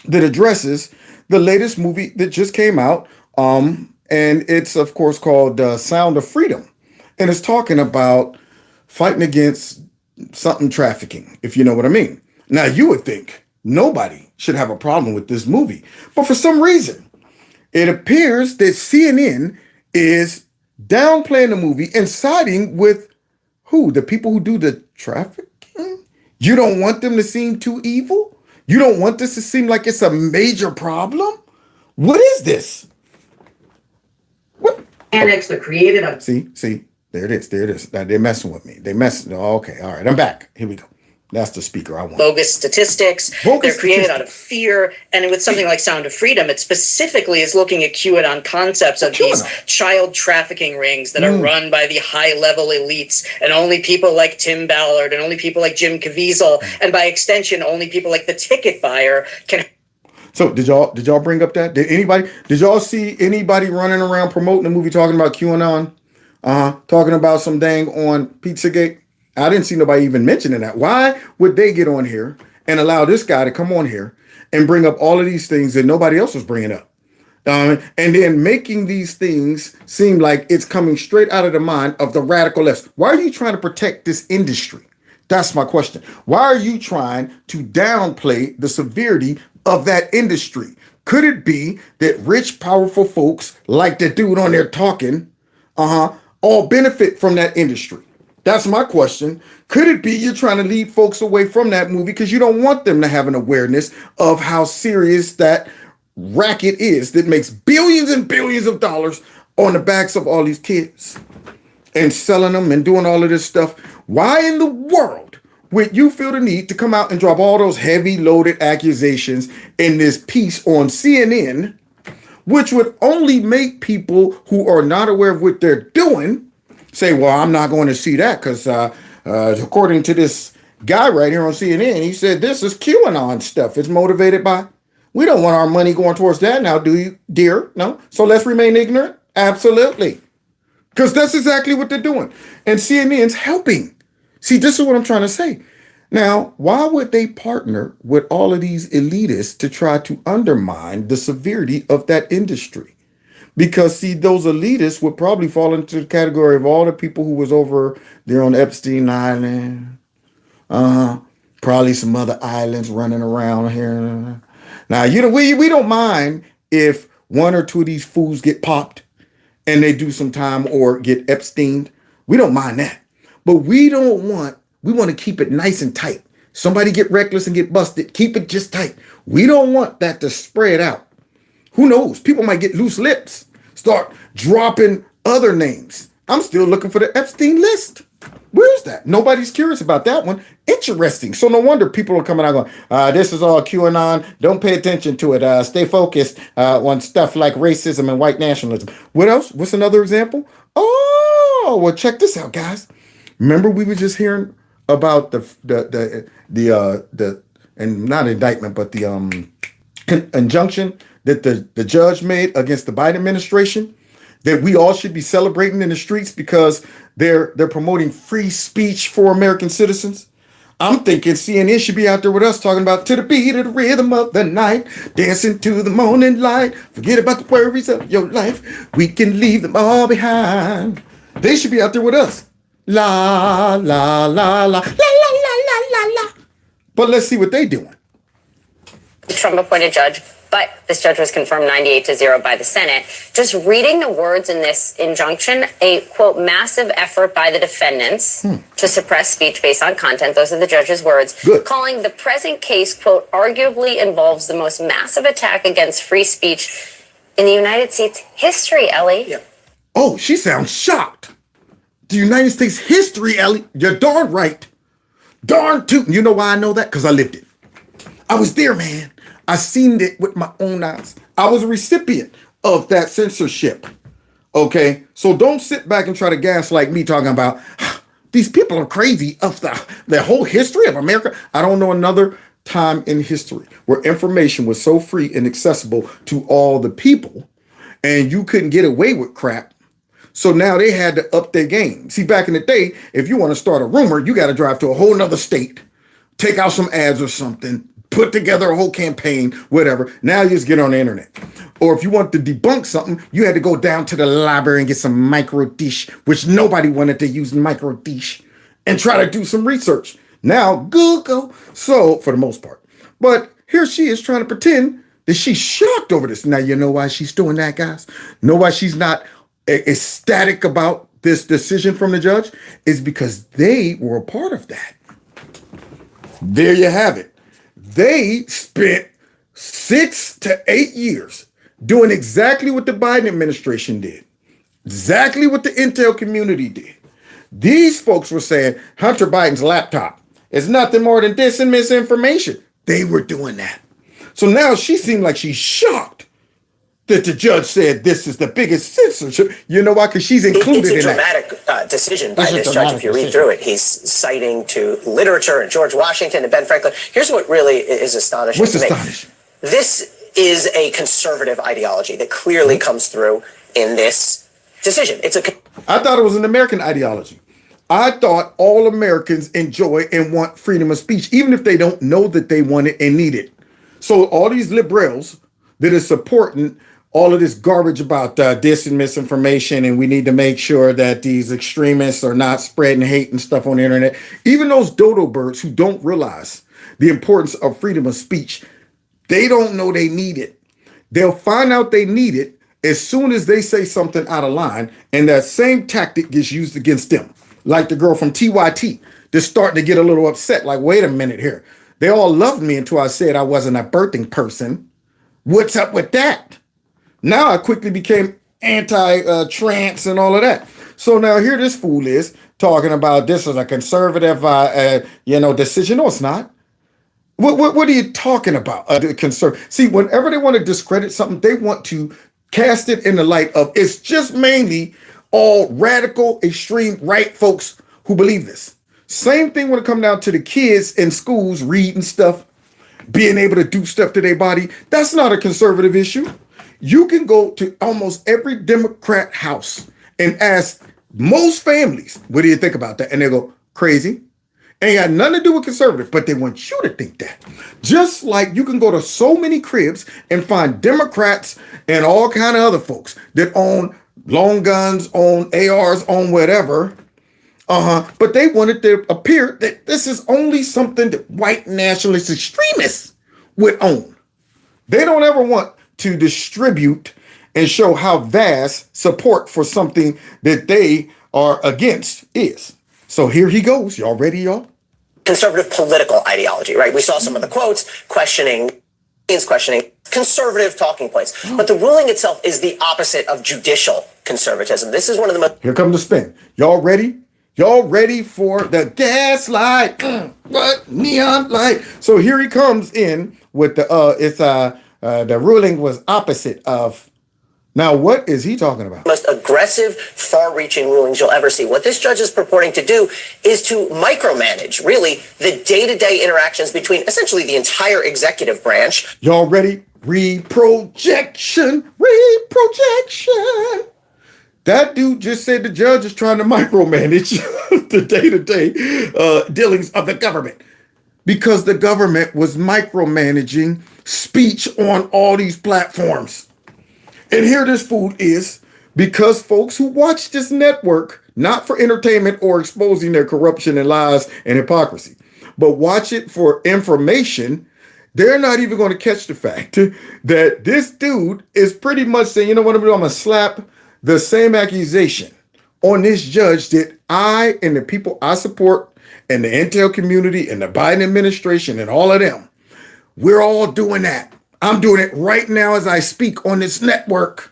that addresses the latest movie that just came out. And it's, of course, called Sound of Freedom. And it's talking about fighting against something trafficking, if you know what I mean. Now, you would think nobody should have a problem with this movie. But for some reason, it appears that CNN is downplaying the movie and siding with who? The people who do the trafficking? You don't want them to seem too evil? You don't want this to seem like it's a major problem? What is this? What? Annex the created a See, there it is. Now, they're messing with me. Okay, all right, I'm back. Here we go. That's the speaker I want. bogus statistics. They're created out of fear. And with something like Sound of Freedom, it specifically is looking at QAnon concepts of these child trafficking rings that are run by the high-level elites, and only people like Tim Ballard and only people like Jim Caviezel, and by extension, only people like the ticket buyer can. So did y'all bring up that? Did y'all see anybody running around promoting the movie talking about QAnon? Talking about some dang on Pizzagate? I didn't see nobody even mentioning that. Why would they get on here and allow this guy to come on here and bring up all of these things that nobody else was bringing up? And then making these things seem like it's coming straight out of the mind of the radical left. Why are you trying to protect this industry? That's my question. Why are you trying to downplay the severity of that industry? Could it be that rich, powerful folks like the dude on there talking, all benefit from that industry? That's my question. Could it be you're trying to lead folks away from that movie because you don't want them to have an awareness of how serious that racket is that makes billions and billions of dollars on the backs of all these kids and selling them and doing all of this stuff? Why in the world would you feel the need to come out and drop all those heavy loaded accusations in this piece on CNN, which would only make people who are not aware of what they're doing say, well, I'm not going to see that because according to this guy right here on CNN, he said this is QAnon stuff. It's motivated by, we don't want our money going towards that now, do you, dear? No? So let's remain ignorant? Absolutely. Because that's exactly what they're doing. And CNN's helping. See, this is what I'm trying to say. Now, why would they partner with all of these elitists to try to undermine the severity of that industry? Because, see, those elitists would probably fall into the category of all the people who was over there on Epstein Island. Probably some other islands running around here. Now, we don't mind if one or two of these fools get popped and they do some time or get Epsteined. We don't mind that. But we want to keep it nice and tight. Somebody get reckless and get busted, keep it just tight. We don't want that to spread out. Who knows? People might get loose lips, start dropping other names. I'm still looking for the Epstein list. Where is that? Nobody's curious about that one. Interesting. So no wonder people are coming out going, this is all QAnon. Don't pay attention to it. Stay focused on stuff like racism and white nationalism. What else? What's another example? Oh, well, check this out, guys. Remember we were just hearing about the and not indictment, but the injunction that the judge made against the Biden administration, that we all should be celebrating in the streets because they're promoting free speech for American citizens. I'm thinking CNN should be out there with us talking about to the beat of the rhythm of the night, dancing to the morning light. Forget about the worries of your life. We can leave them all behind. They should be out there with us. La, la, la, la, la, la, la, la, la. But let's see what they doing. Trump appointed judge, but this judge was confirmed 98-0 by the Senate. Just reading the words in this injunction, a, quote, massive effort by the defendants to suppress speech based on content. Those are the judge's words. Good. Calling the present case, quote, arguably involves the most massive attack against free speech in the United States history, Ellie. Yeah. Oh, she sounds shocked. The United States history, Ellie. You're darn right. Darn tootin'. You know why I know that? Because I lived it. I was there, man. I seen it with my own eyes. I was a recipient of that censorship. Okay? So don't sit back and try to gaslight me talking about these people are crazy of the whole history of America. I don't know another time in history where information was so free and accessible to all the people and you couldn't get away with crap. So now they had to up their game. See, back in the day, if you want to start a rumor, you got to drive to a whole nother state, take out some ads or something, put together a whole campaign, whatever. Now you just get on the internet. Or if you want to debunk something, you had to go down to the library and get some microfiche, which nobody wanted to use microfiche, and try to do some research. Now, Google. So, for the most part. But here she is trying to pretend that she's shocked over this. Now, you know why she's doing that, guys? Know why she's not ecstatic about this decision from the judge? Is because they were a part of that. There you have it. They spent 6 to 8 years doing exactly what the Biden administration did. Exactly what the intel community did. These folks were saying Hunter Biden's laptop is nothing more than dis and misinformation. They were doing that. So now she seemed like she's shocked that the judge said this is the biggest censorship. You know why? Because she's included in that. It's a dramatic decision by this judge. If you read through it, he's citing to literature and George Washington and Ben Franklin. Here's what really is astonishing. What's astonishing? This is a conservative ideology that clearly comes through in this decision. I thought it was an American ideology. I thought all Americans enjoy and want freedom of speech, even if they don't know that they want it and need it. So all these liberals that are supporting all of this garbage about dis and misinformation, and we need to make sure that these extremists are not spreading hate and stuff on the internet. Even those dodo birds who don't realize the importance of freedom of speech, they don't know they need it. They'll find out they need it as soon as they say something out of line, and that same tactic gets used against them. Like the girl from TYT, they're starting to get a little upset. Like, wait a minute here. They all loved me until I said I wasn't a birthing person. What's up with that? Now I quickly became anti-trans and all of that. So now here this fool is talking about this is a conservative, decision. No, it's not. What are you talking about? See, whenever they want to discredit something, they want to cast it in the light of it's just mainly all radical, extreme right folks who believe this. Same thing when it comes down to the kids in schools reading stuff, being able to do stuff to their body. That's not a conservative issue. You can go to almost every Democrat house and ask most families, what do you think about that? And they go, crazy. Ain't got nothing to do with conservative, but they want you to think that. Just like you can go to so many cribs and find Democrats and all kind of other folks that own long guns, own ARs, own whatever. But they wanted to appear that this is only something that white nationalist extremists would own. They don't ever want to distribute and show how vast support for something that they are against is. So here he goes. Y'all ready, y'all? Conservative political ideology, right? We saw some of the quotes questioning conservative talking points. But the ruling itself is the opposite of judicial conservatism. This is one of the most... Here comes the spin. Y'all ready? Y'all ready for the gaslight? What? Neon light. So here he comes in with the ruling was opposite of. Now, what is he talking about? Most aggressive, far-reaching rulings you'll ever see. What this judge is purporting to do is to micromanage, really, the day-to-day interactions between essentially the entire executive branch. Y'all ready? Reprojection. That dude just said the judge is trying to micromanage the day-to-day dealings of the government because the government was micromanaging speech on all these platforms. And here this fool is because folks who watch this network, not for entertainment or exposing their corruption and lies and hypocrisy, but watch it for information, they're not even going to catch the fact that this dude is pretty much saying, you know what I'm going to slap the same accusation on this judge that I and the people I support and the intel community and the Biden administration and all of them, we're all doing that. I'm doing it right now as I speak on this network.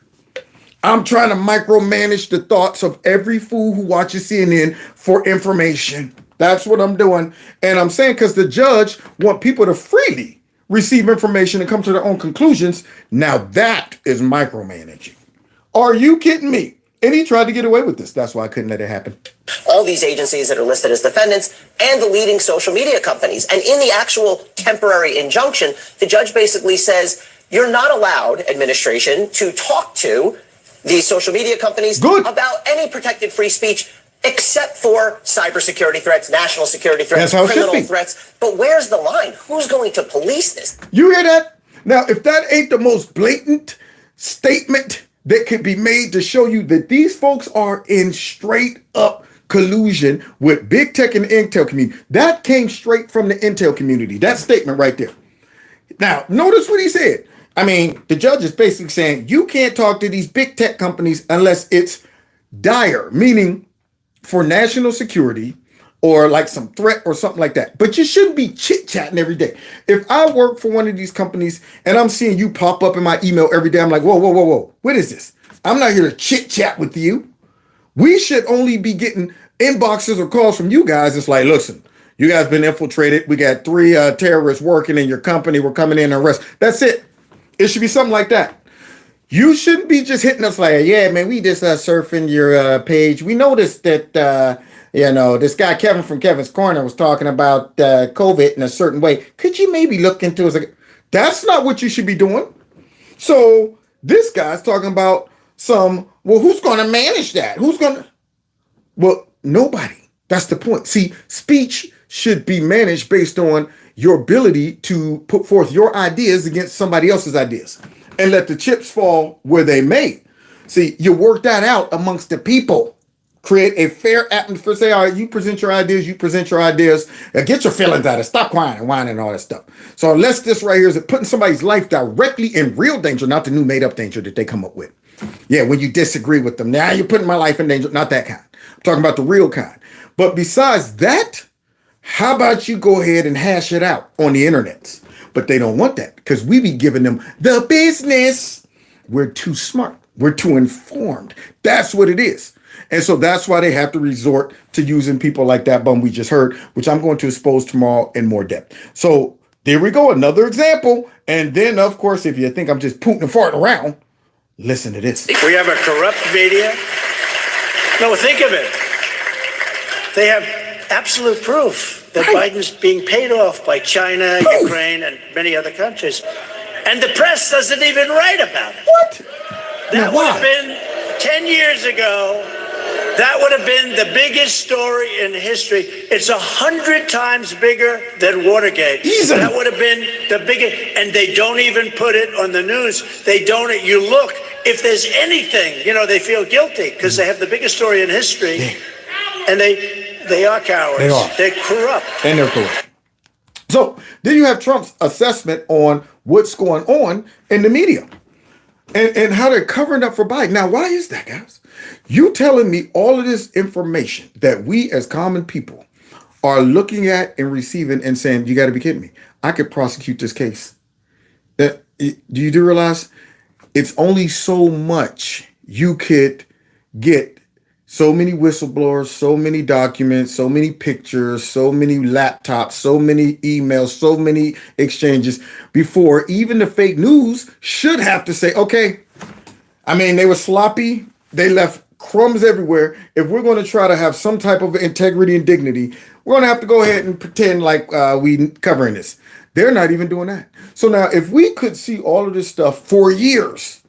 I'm trying to micromanage the thoughts of every fool who watches CNN for information. That's what I'm doing. And I'm saying because the judge want people to freely receive information and come to their own conclusions. Now that is micromanaging. Are you kidding me? And he tried to get away with this. That's why I couldn't let it happen. All these agencies that are listed as defendants and the leading social media companies. And in the actual temporary injunction, the judge basically says, you're not allowed, administration, to talk to these social media companies about any protected free speech except for cybersecurity threats, national security threats, criminal threats. But where's the line? Who's going to police this? You hear that? Now, if that ain't the most blatant statement that could be made to show you that these folks are in straight up collusion with big tech and the intel community. That came straight from the intel community. That statement right there. Now, notice what he said. I mean, the judge is basically saying you can't talk to these big tech companies unless it's dire, meaning for national security or like some threat or something like that. But you shouldn't be chit-chatting every day. If I work for one of these companies and I'm seeing you pop up in my email every day, I'm like, whoa. What is this? I'm not here to chit-chat with you. We should only be getting inboxes or calls from you guys. It's like, listen, you guys been infiltrated. We got 3 terrorists working in your company. We're coming in and arrest. That's it. It should be something like that. You shouldn't be just hitting us like, yeah, man, we just surfing your page. We noticed that, this guy Kevin from Kevin's Corner was talking about COVID in a certain way. Could you maybe look into it? That's not what you should be doing. So this guy's talking about who's going to manage that? Well, nobody. That's the point. See, speech should be managed based on your ability to put forth your ideas against somebody else's ideas and let the chips fall where they may. See, you work that out amongst the people. Create a fair atmosphere. Say, all right, you present your ideas. Get your feelings out of it. Stop whining and all that stuff. So unless this right here is putting somebody's life directly in real danger, not the new made up danger that they come up with. Yeah, when you disagree with them. Now you're putting my life in danger. Not that kind. I'm talking about the real kind. But besides that, how about you go ahead and hash it out on the internet? But they don't want that because we be giving them the business. We're too smart. We're too informed. That's what it is. And so that's why they have to resort to using people like that bum we just heard, which I'm going to expose tomorrow in more depth. So there we go. Another example. And then, of course, if you think I'm just pooting and farting around, listen to this. We have a corrupt media. No, think of it. They have absolute proof that Biden's being paid off by China, Ukraine, and many other countries. And the press doesn't even write about it. What? That would have been 10 years ago. That would have been the biggest story in history. It's 100 times bigger than Watergate. Easily. That would have been the biggest, and they don't even put it on the news. They don't. You look, if there's anything, they feel guilty because they have the biggest story in history, and they are cowards. They are. They're corrupt. And they're corrupt. So then you have Trump's assessment on what's going on in the media and how they're covering up for Biden. Now, why is that, guys? You telling me all of this information that we as common people are looking at and receiving and saying, you got to be kidding me. I could prosecute this case. Do you realize it's only so much you could get? So many whistleblowers, so many documents, so many pictures, so many laptops, so many emails, so many exchanges before even the fake news should have to say, okay, I mean, they were sloppy. They left crumbs everywhere. If we're going to try to have some type of integrity and dignity, we're going to have to go ahead and pretend like we covering this. They're not even doing that. So now if we could see all of this stuff for years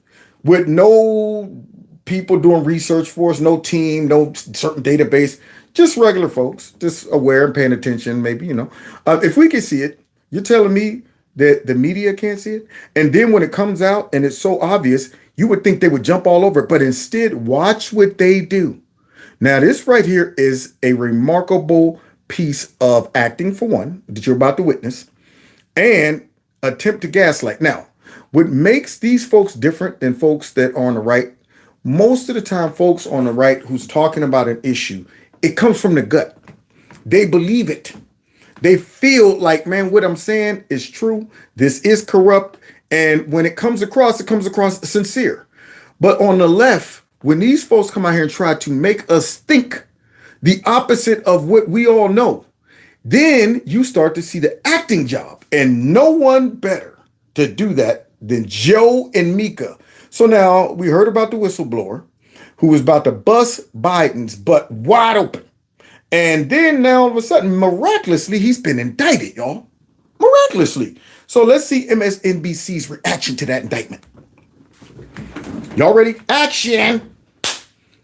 with no people doing research for us, no team, no certain database, just regular folks, just aware and paying attention, maybe, if we can see it, you're telling me that the media can't see it? And then when it comes out and it's so obvious, you would think they would jump all over it, but instead watch what they do. Now, this right here is a remarkable piece of acting, for one, that you're about to witness, and attempt to gaslight. Now, what makes these folks different than folks that are on the right, most of the time, folks on the right who's talking about an issue, it comes from the gut. They believe it. They feel like, man, what I'm saying is true. This is corrupt. And when it comes across sincere. But on the left, when these folks come out here and try to make us think the opposite of what we all know, then you start to see the acting job. And no one better to do that than Joe and Mika. So now we heard about the whistleblower who was about to bust Biden's butt wide open. And then now all of a sudden, miraculously, he's been indicted, y'all. Miraculously. So let's see MSNBC's reaction to that indictment. Y'all ready? Action.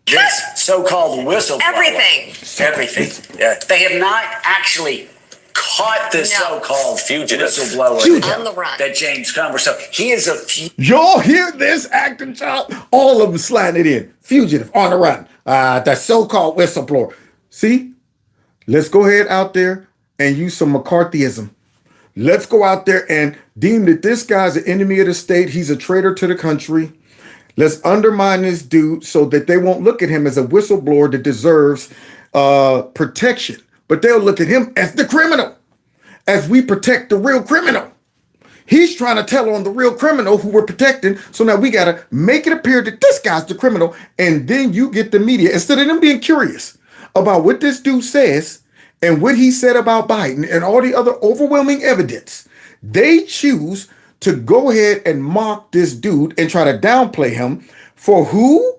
This so-called whistleblower. Everything. Yeah. They have not actually caught this so-called whistleblower On the run. that James Comer. So he is a Y'all hear this acting job? All of them sliding it in. Fugitive, on the run. The so-called whistleblower. See, let's go ahead out there and use some McCarthyism. Let's go out there and deem that this guy's an enemy of the state. He's a traitor to the country. Let's undermine this dude so that they won't look at him as a whistleblower that deserves protection. But they'll look at him as the criminal, as we protect the real criminal. He's trying to tell on the real criminal who we're protecting. So now we got to make it appear that this guy's the criminal. And then you get the media, instead of them being curious about what this dude says and what he said about Biden and all the other overwhelming evidence, they choose to go ahead and mock this dude and try to downplay him for who?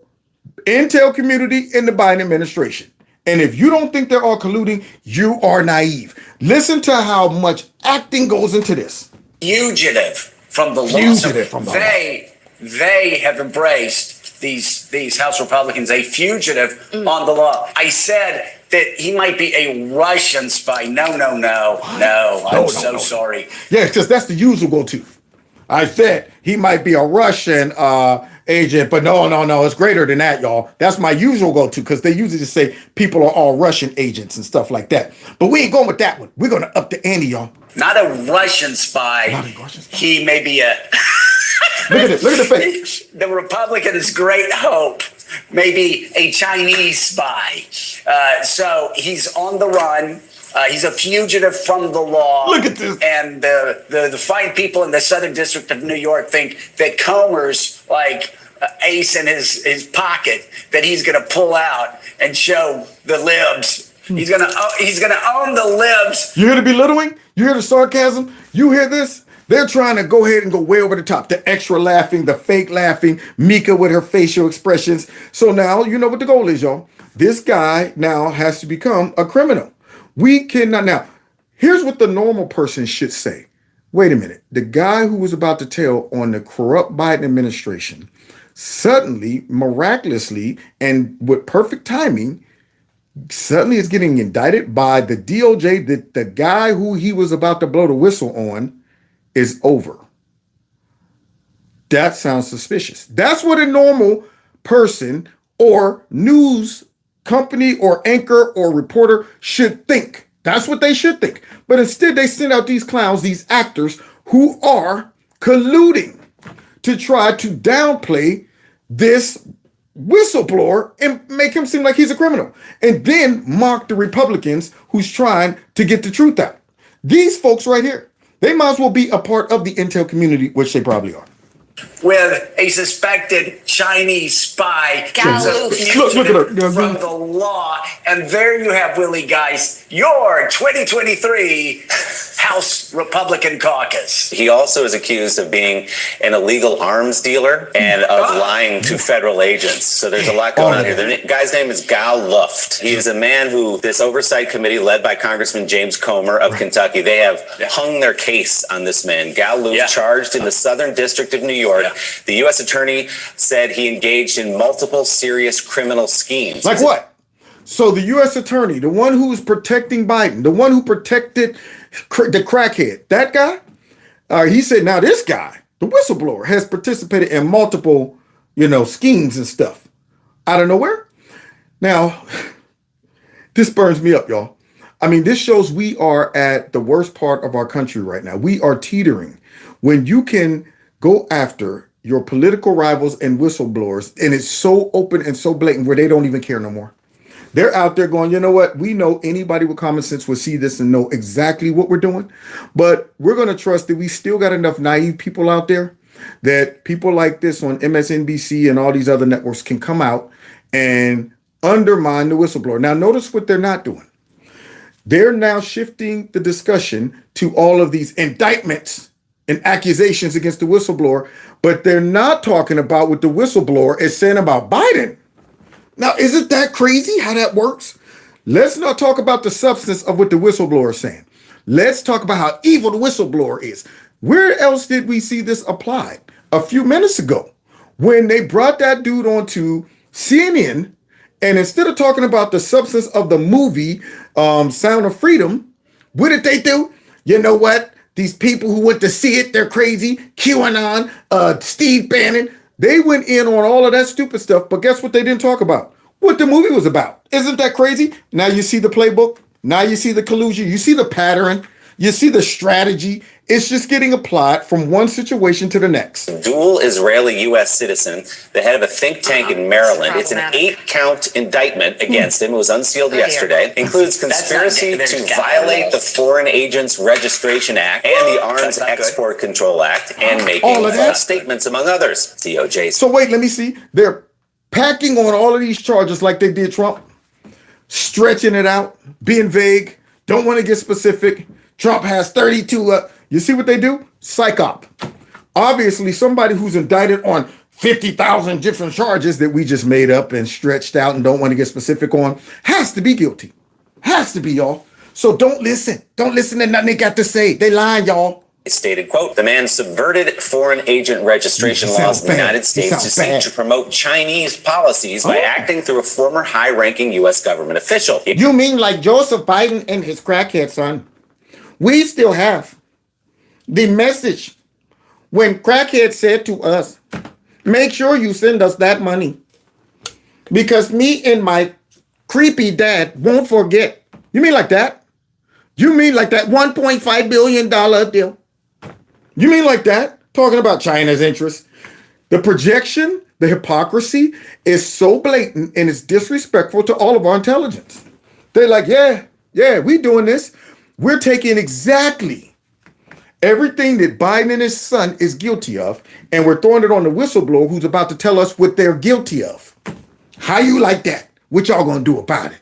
Intel community and the Biden administration. And if you don't think they're all colluding, you are naive. Listen to how much acting goes into this. Fugitive from the law. Fugitive from the law. They have embraced these House Republicans, a fugitive on the law. I said that he might be a Russian spy. No. I'm so sorry. Yeah, because that's the usual go-to. I said he might be a Russian agent, but no, it's greater than that, y'all. That's my usual go-to, because they usually just say people are all Russian agents and stuff like that. But we ain't going with that one. We're going to up the ante, y'all. Not a Russian spy. He may be a... Look at the face. The Republicans' great hope, maybe a Chinese spy. So he's on the run. He's a fugitive from the law. Look at this. And the fine people in the Southern District of New York think that Comer's like ace in his pocket that he's going to pull out and show the libs. He's gonna own the libs. You hear the belittling? You hear the sarcasm? You hear this? They're trying to go ahead and go way over the top. The extra laughing, the fake laughing, Mika with her facial expressions. So now you know what the goal is, y'all. This guy now has to become a criminal. We cannot. Now, here's what the normal person should say. Wait a minute. The guy who was about to tell on the corrupt Biden administration suddenly, miraculously, and with perfect timing, suddenly is getting indicted by the DOJ. That the guy who he was about to blow the whistle on is over. That sounds suspicious. That's what a normal person or news company or anchor or reporter should think. That's what they should think. But instead, they send out these clowns, these actors who are colluding to try to downplay this whistleblower and make him seem like he's a criminal, and then mock the Republicans who's trying to get the truth out. These folks right here, they might as well be a part of the intel community, which they probably are. With a suspected Chinese spy look at her. From the law. And there you have, Willie Geist, your 2023 House Republican caucus. He also is accused of being an illegal arms dealer and of lying to federal agents. So there's a lot going on here. The guy's name is Gal Luft. He is a man who this oversight committee led by Congressman James Comer of Kentucky, they have hung their case on this man. Gal Luft charged in the Southern District of New York. The U.S. attorney said he engaged in multiple serious criminal schemes. Like what? So the U.S. attorney, the one who was protecting Biden, the one who protected the crackhead, that guy, he said, now this guy, the whistleblower, has participated in multiple, schemes and stuff out of nowhere. Now, this burns me up, y'all. I mean, this shows we are at the worst part of our country right now. We are teetering. When you can go after your political rivals and whistleblowers, and it's so open and so blatant where they don't even care no more. They're out there going, you know what? We know anybody with common sense will see this and know exactly what we're doing. But we're going to trust that we still got enough naive people out there that people like this on MSNBC and all these other networks can come out and undermine the whistleblower. Now, notice what they're not doing. They're now shifting the discussion to all of these indictments and accusations against the whistleblower, but they're not talking about what the whistleblower is saying about Biden. Now, isn't that crazy how that works? Let's not talk about the substance of what the whistleblower is saying. Let's talk about how evil the whistleblower is. Where else did we see this applied? A few minutes ago, when they brought that dude onto CNN, and instead of talking about the substance of the movie Sound of Freedom, what did they do? You know what? These people who went to see it, they're crazy. QAnon, Steve Bannon, they went in on all of that stupid stuff. But guess what they didn't talk about? what the movie was about. Isn't that crazy? Now you see the playbook. Now you see the collusion. You see the pattern. You see the strategy. It's just getting applied from one situation to the next. Dual Israeli-U.S. citizen, the head of a think tank in Maryland. It's an 8-count indictment against him. It was unsealed yesterday. Includes conspiracy to violate the Foreign Agents Registration Act and the Arms Export Control Act and making false statements, among others. DOJ. So wait, let me see. They're packing on all of these charges like they did Trump, stretching it out, being vague, don't want to get specific. Trump has 32. You see what they do? Psych op. Obviously, somebody who's indicted on 50,000 different charges that we just made up and stretched out and don't want to get specific on has to be guilty. Has to be, y'all. So don't listen. Don't listen to nothing they got to say. They lying, y'all. Stated, quote, the man subverted foreign agent registration laws in the United States to seek to promote Chinese policies by acting through a former high-ranking U.S. government official. You mean like Joseph Biden and his crackhead son? We still have the message when crackhead said to us, make sure you send us that money because me and my creepy dad won't forget. You mean like that? You mean like that $1.5 billion deal? You mean like that? Talking about China's interests. The projection, the hypocrisy is so blatant and it's disrespectful to all of our intelligence. They're like, yeah, we doing this. We're taking exactly everything that Biden and his son is guilty of, and we're throwing it on the whistleblower who's about to tell us what they're guilty of. How you like that? What y'all gonna do about it?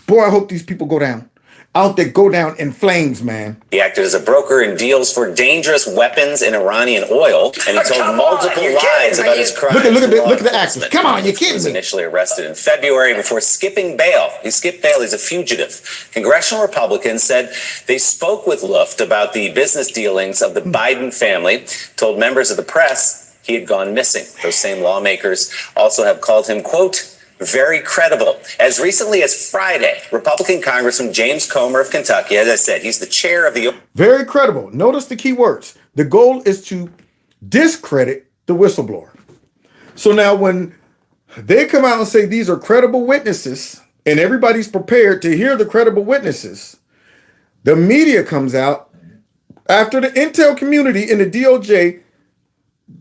Boy, I hope these people go down. I hope they go down in flames, man. He acted as a broker in deals for dangerous weapons and Iranian oil, and he told multiple lies about his crimes. Look at the actions. Come on, you're kidding me. He was initially arrested in February before skipping bail. He skipped bail. He's a fugitive. Congressional Republicans said they spoke with Luft about the business dealings of the Biden family, told members of the press he had gone missing. Those same lawmakers also have called him, quote, very credible. As recently as Friday, Republican Congressman James Comer of Kentucky, as I said, he's the chair of the... Very credible. Notice the key words. The goal is to discredit the whistleblower. So now when they come out and say these are credible witnesses and everybody's prepared to hear the credible witnesses, the media comes out after the intel community and the DOJ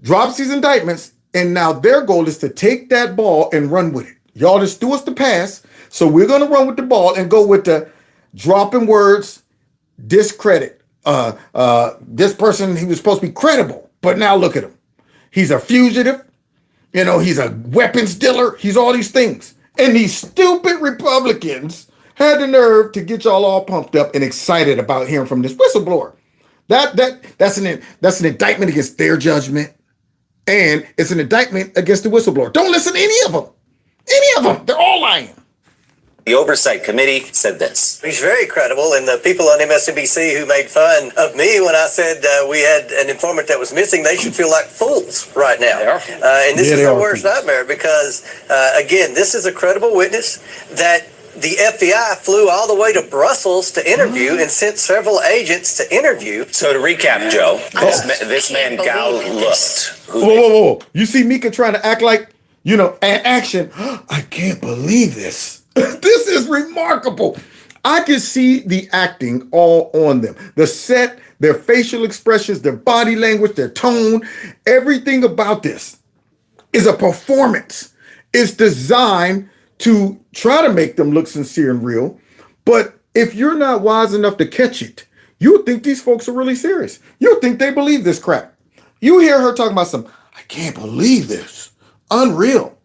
drops these indictments, and now their goal is to take that ball and run with it. Y'all just threw us the pass, so we're going to run with the ball and go with the dropping words, discredit. This person, he was supposed to be credible, but now look at him. He's a fugitive. You know, he's a weapons dealer. He's all these things. And these stupid Republicans had the nerve to get y'all all pumped up and excited about hearing from this whistleblower. That's an indictment against their judgment. And it's an indictment against the whistleblower. Don't listen to any of them. Any of them. They're all lying. The Oversight Committee said this. He's very credible, and the people on MSNBC who made fun of me when I said we had an informant that was missing, they should feel like fools right now. And this is the worst nightmare because, again, this is a credible witness that the FBI flew all the way to Brussels to interview and sent several agents to interview. So to recap, Joe, this man, Gal Luft. Whoa. You see Mika trying to act like, you know, an action. I can't believe this. This is remarkable. I can see the acting all on them. The set, their facial expressions, their body language, their tone, everything about this is a performance. It's designed to try to make them look sincere and real. But if you're not wise enough to catch it, you think these folks are really serious. You think they believe this crap. You hear her talking about some, I can't believe this. Unreal.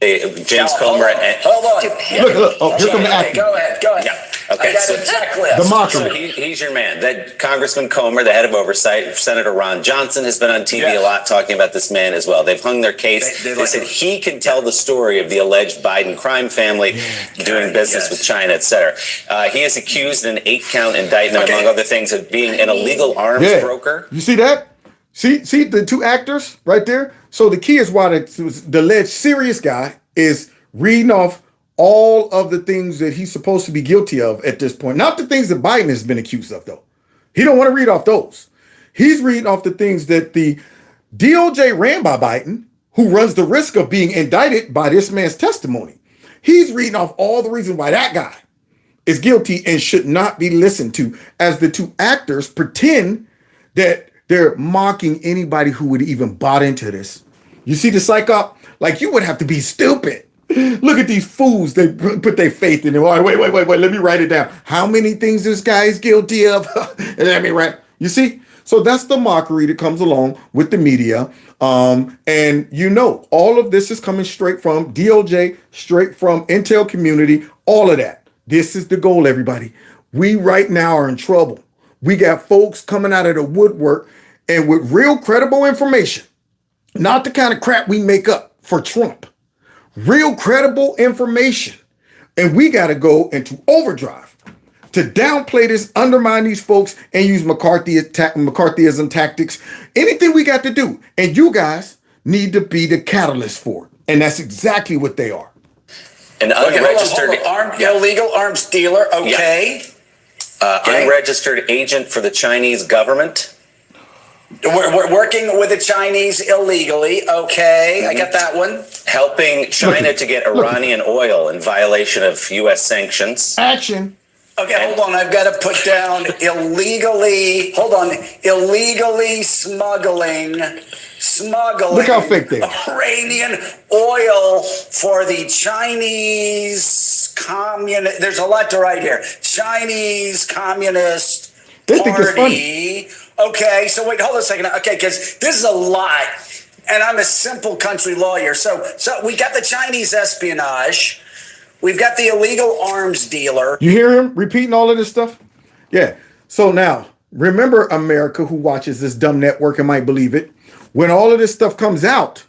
James Comer. Hold on. Look. Oh, here come the acting. Go ahead. Yeah. Okay, so the mockery. So he's your man. That Congressman Comer, the head of oversight, Senator Ron Johnson has been on TV a lot talking about this man as well. They've hung their case. They said he can tell the story of the alleged Biden crime family doing business with China, etc. He is accused in an 8-count indictment, among other things, of being an illegal arms broker. You see that? See the two actors right there? So the key is why the alleged serious guy is reading off all of the things that he's supposed to be guilty of at this point. Not the things that Biden has been accused of, though. He don't want to read off those. He's reading off the things that the DOJ ran by Biden, who runs the risk of being indicted by this man's testimony. He's reading off all the reasons why that guy is guilty and should not be listened to, as the two actors pretend that they're mocking anybody who would even bought into this. You see the psyop? Like, you would have to be stupid. Look at these fools. They put their faith in it. Wait. Let me write it down. How many things this guy is guilty of? Let me write. You see? So that's the mockery that comes along with the media. And you know, all of this is coming straight from DOJ, straight from Intel community, all of that. This is the goal, everybody. We right now are in trouble. We got folks coming out of the woodwork and with real credible information, not the kind of crap we make up for Trump. Real credible information. And we got to go into overdrive to downplay this, undermine these folks, and use McCarthyism tactics. Anything we got to do. And you guys need to be the catalyst for it. And that's exactly what they are. An unregistered illegal arms dealer, okay. Unregistered agent for the Chinese government. We're working with the Chinese illegally, okay. I got that one. Helping China to get Iranian oil in violation of U.S. sanctions. Action. Okay, hold on. I've got to put down illegally. Hold on. Illegally smuggling. Look how fake they are. Iranian oil for the Chinese communist. There's a lot to write here. Chinese Communist They Party. think it's funny. Okay, so wait, hold on a second. Okay, because this is a lot, and I'm a simple country lawyer. So we got the Chinese espionage. We've got the illegal arms dealer. You hear him repeating all of this stuff? Yeah. So now, remember, America, who watches this dumb network and might believe it, when all of this stuff comes out,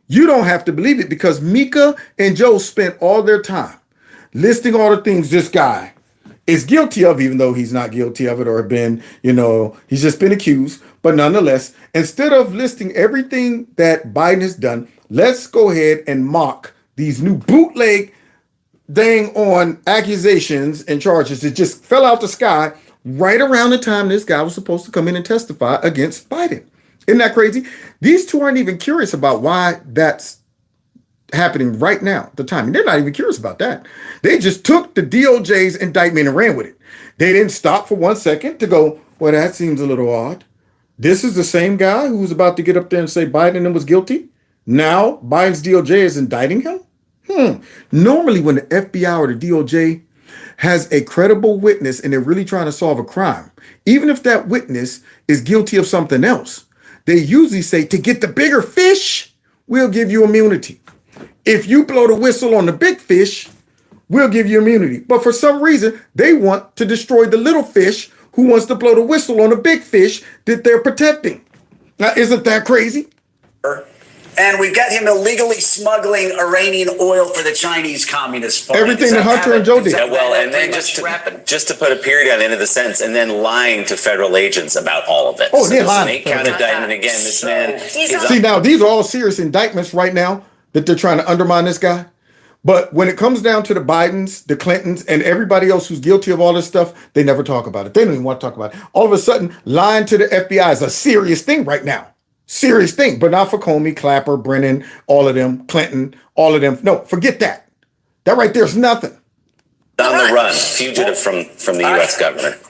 you don't have to believe it, because Mika and Joe spent all their time listing all the things this guy is guilty of, even though he's not guilty of it or been, he's just been accused. But nonetheless, instead of listing everything that Biden has done, let's go ahead and mock these new bootleg dang on accusations and charges that just fell out the sky right around the time this guy was supposed to come in and testify against Biden. Isn't that crazy? These two aren't even curious about why that's happening right now, the timing. They're not even curious about that. They just took the DOJ's indictment and ran with it. They didn't stop for 1 second to go, well, that seems a little odd. This is the same guy who was about to get up there and say Biden was guilty. Now Biden's DOJ is indicting him. Normally when the FBI or the DOJ has a credible witness and they're really trying to solve a crime, even if that witness is guilty of something else, they usually say, to get the bigger fish, we'll give you immunity. If you blow the whistle on the big fish, we'll give you immunity. But for some reason, they want to destroy the little fish who wants to blow the whistle on the big fish that they're protecting. Now, isn't that crazy? And we've got him illegally smuggling Iranian oil for the Chinese Communist Party. Everything that Hunter and Joe did. Yeah, well, and then just to put a period on the end of the sentence, and then lying to federal agents about all of it. Oh, they're lying. 8-count indictment again. This man. See, now these are all serious indictments right now that they're trying to undermine this guy. But when it comes down to the Bidens, the Clintons, and everybody else who's guilty of all this stuff, they never talk about it. They don't even want to talk about it. All of a sudden, lying to the FBI is a serious thing right now. Serious thing, but not for Comey, Clapper, Brennan, all of them, Clinton, all of them. No, forget that. That right there's nothing. On the run, fugitive from the U.S. government.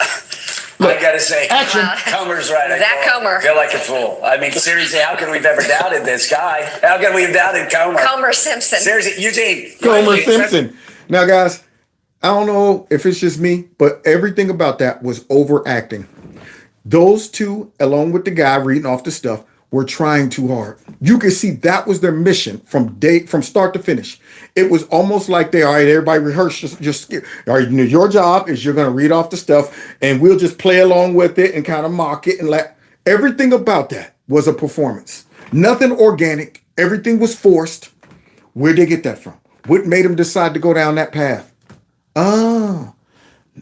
I gotta say, action. Comer's right. That Comer. I feel like a fool. I mean, seriously, how could we have ever doubted this guy? How could we have doubted Comer? Comer Simpson. Seriously, Eugene. Comer Simpson. Now, guys, I don't know if it's just me, but everything about that was overacting. Those two, along with the guy reading off the stuff, were trying too hard. You can see that was their mission from start to finish. It was almost like all right, everybody rehearse, just all right, your job is you're going to read off the stuff and we'll just play along with it and kind of mock it. And everything about that was a performance. Nothing organic. Everything was forced. Where'd they get that from? What made them decide to go down that path? Oh,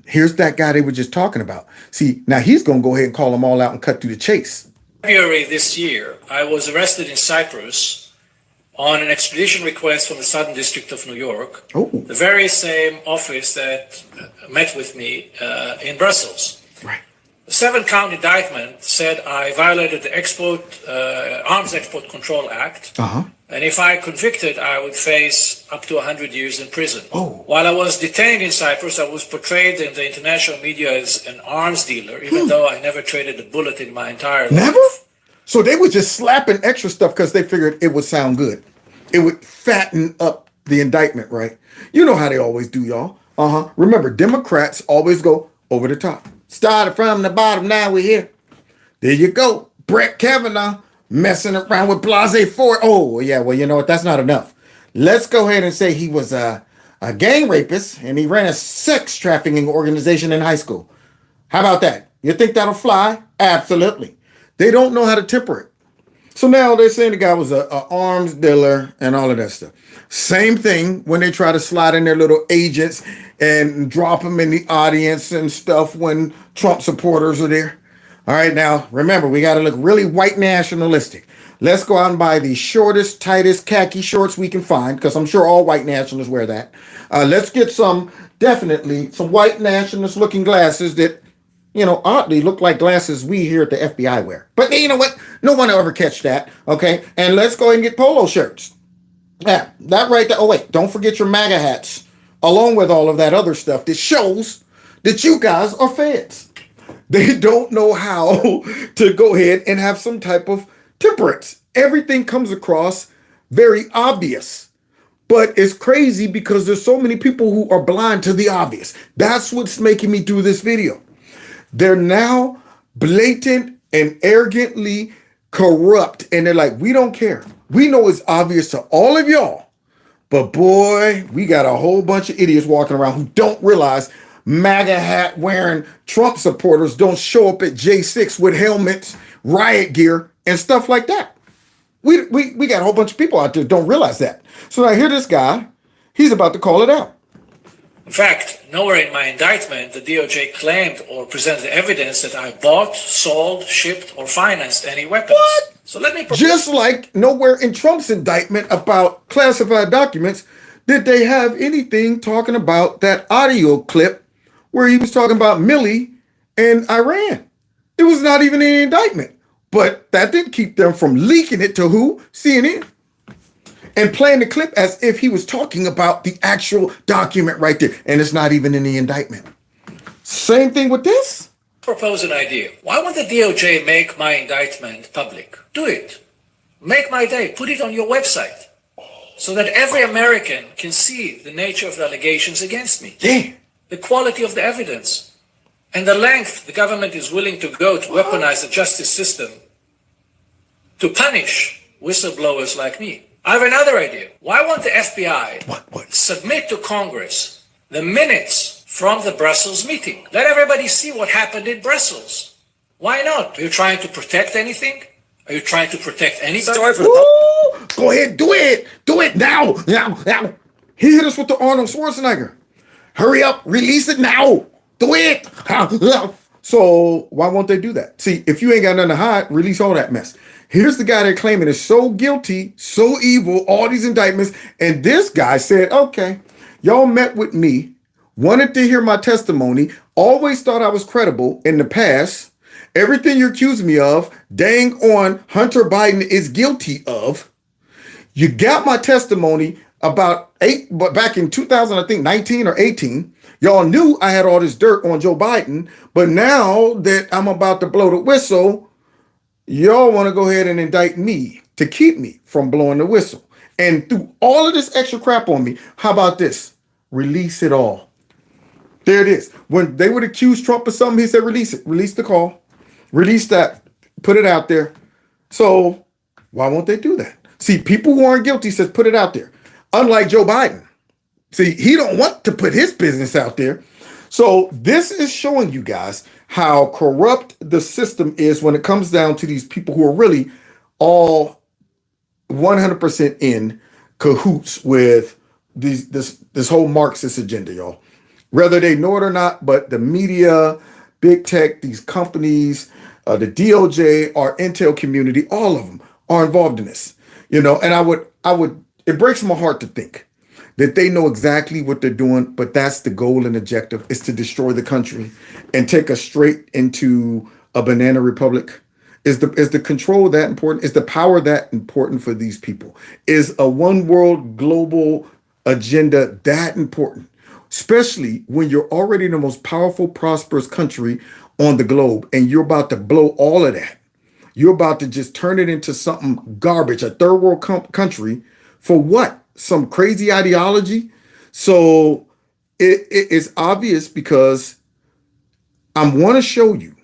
here's that guy they were just talking about. See, now he's going to go ahead and call them all out and cut through the chase. February this year, I was arrested in Cyprus on an extradition request from the Southern District of New York, the very same office that met with me in Brussels. Right. The 7-count indictment said I violated the Arms Export Control Act. And if I convicted, I would face up to 100 years in prison. While I was detained in Cyprus, I was portrayed in the international media as an arms dealer, even though I never traded a bullet in my entire life. Never? So they were just slapping extra stuff because they figured it would sound good. It would fatten up the indictment, right? You know how they always do, y'all. Remember, Democrats always go over the top. Started from the bottom, now we're here. There you go. Brett Kavanaugh messing around with Blase Ford. Oh, yeah, well, you know what? That's not enough. Let's go ahead and say he was a gang rapist and he ran a sex trafficking organization in high school. How about that? You think that'll fly? Absolutely. They don't know how to temper it. So now they're saying the guy was a arms dealer and all of that stuff. Same thing when they try to slide in their little agents and drop them in the audience and stuff when Trump supporters are there. All right, now, remember, we got to look really white nationalistic. Let's go out and buy the shortest, tightest khaki shorts we can find, because I'm sure all white nationalists wear that. Let's get definitely some white nationalist looking glasses that, oddly look like glasses we here at the FBI wear. But you know what? No one will ever catch that, okay? And let's go ahead and get polo shirts. Yeah, that right there. Oh, wait, don't forget your MAGA hats, along with all of that other stuff that shows that you guys are feds. They don't know how to go ahead and have some type of temperance. Everything comes across very obvious. But it's crazy because there's so many people who are blind to the obvious. That's what's making me do this video. They're now blatant and arrogantly corrupt. And they're like, we don't care. We know it's obvious to all of y'all. But boy, we got a whole bunch of idiots walking around who don't realize MAGA hat wearing Trump supporters don't show up at J6 with helmets, riot gear, and stuff like that. We got a whole bunch of people out there who don't realize that. So now here this guy, he's about to call it out. In fact, nowhere in my indictment the DOJ claimed or presented evidence that I bought, sold, shipped, or financed any weapons. What? So let me just like nowhere in Trump's indictment about classified documents did they have anything talking about that audio clip where he was talking about Milley and Iran. It was not even an indictment. But that didn't keep them from leaking it to who? CNN. And playing the clip as if he was talking about the actual document right there. And it's not even in the indictment. Same thing with this. Propose an idea. Why won't the DOJ make my indictment public? Do it. Make my day. Put it on your website so that every American can see the nature of the allegations against me. Yeah. The quality of the evidence and the length the government is willing to go to weaponize the justice system to punish whistleblowers like me. I have another idea. Why won't the FBI submit to Congress the minutes from the Brussels meeting? Let everybody see what happened in Brussels. Why not? Are you trying to protect anything? Are you trying to protect anybody? Go ahead, do it. Do it now. Now. He hit us with the Arnold Schwarzenegger. Hurry up, release it now. Do it. So why won't they do that? See, if you ain't got nothing to hide, release all that mess. Here's the guy they're claiming is so guilty, so evil, all these indictments. And this guy said, okay, y'all met with me, wanted to hear my testimony, always thought I was credible in the past. Everything you accuse me of, dang on Hunter Biden is guilty of. You got my testimony about back in 2000, I think 19 or 18. Y'all knew I had all this dirt on Joe Biden, but now that I'm about to blow the whistle, y'all want to go ahead and indict me to keep me from blowing the whistle. And through all of this extra crap on me, how about this? Release it all. There it is. When they would accuse Trump of something, he said, release it. Release the call. Release that. Put it out there. So why won't they do that? See, people who aren't guilty says put it out there. Unlike Joe Biden. See, he don't want to put his business out there. So this is showing you guys how corrupt the system is when it comes down to these people who are really all 100% in cahoots with this whole Marxist agenda, y'all. Whether they know it or not, but the media, big tech, these companies, the DOJ, our intel community, all of them are involved in this. And I would, it breaks my heart to think that they know exactly what they're doing, but that's the goal and objective, is to destroy the country and take us straight into a banana republic? Is the control that important? Is the power that important for these people? Is a one world global agenda that important? Especially when you're already the most powerful, prosperous country on the globe, and you're about to blow all of that. You're about to just turn it into something garbage, a third world country, for what? Some crazy ideology? So it's obvious, because I want to show you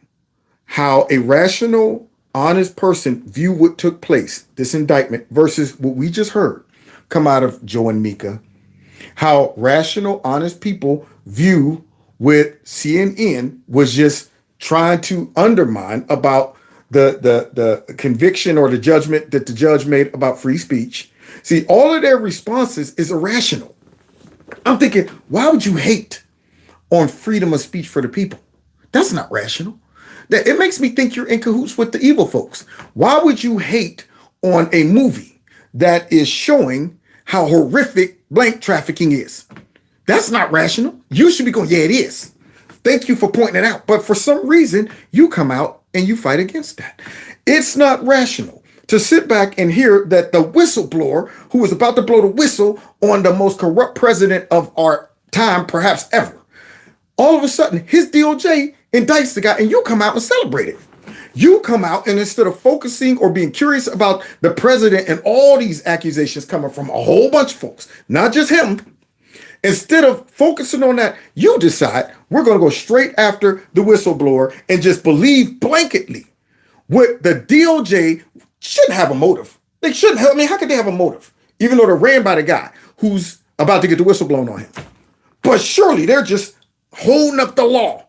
how a rational, honest person view what took place, this indictment, versus what we just heard come out of Joe and Mika. How rational, honest people view what CNN was just trying to undermine about the conviction or the judgment that the judge made about free speech. See, all of their responses is irrational. I'm thinking, why would you hate on freedom of speech for the people? That's not rational. That it makes me think you're in cahoots with the evil folks. Why would you hate on a movie that is showing how horrific blank trafficking is? That's not rational. You should be going, yeah, it is. Thank you for pointing it out. But for some reason, you come out and you fight against that. It's not rational to sit back and hear that the whistleblower who was about to blow the whistle on the most corrupt president of our time, perhaps ever, all of a sudden his DOJ indicts the guy, and you come out and celebrate it. You come out, and instead of focusing or being curious about the president and all these accusations coming from a whole bunch of folks, not just him, instead of focusing on that, you decide we're going to go straight after the whistleblower and just believe blanketly what the DOJ shouldn't have a motive. They shouldn't have. I mean, how could they have a motive? Even though they're ran by the guy who's about to get the whistle blown on him. But surely they're just holding up the law.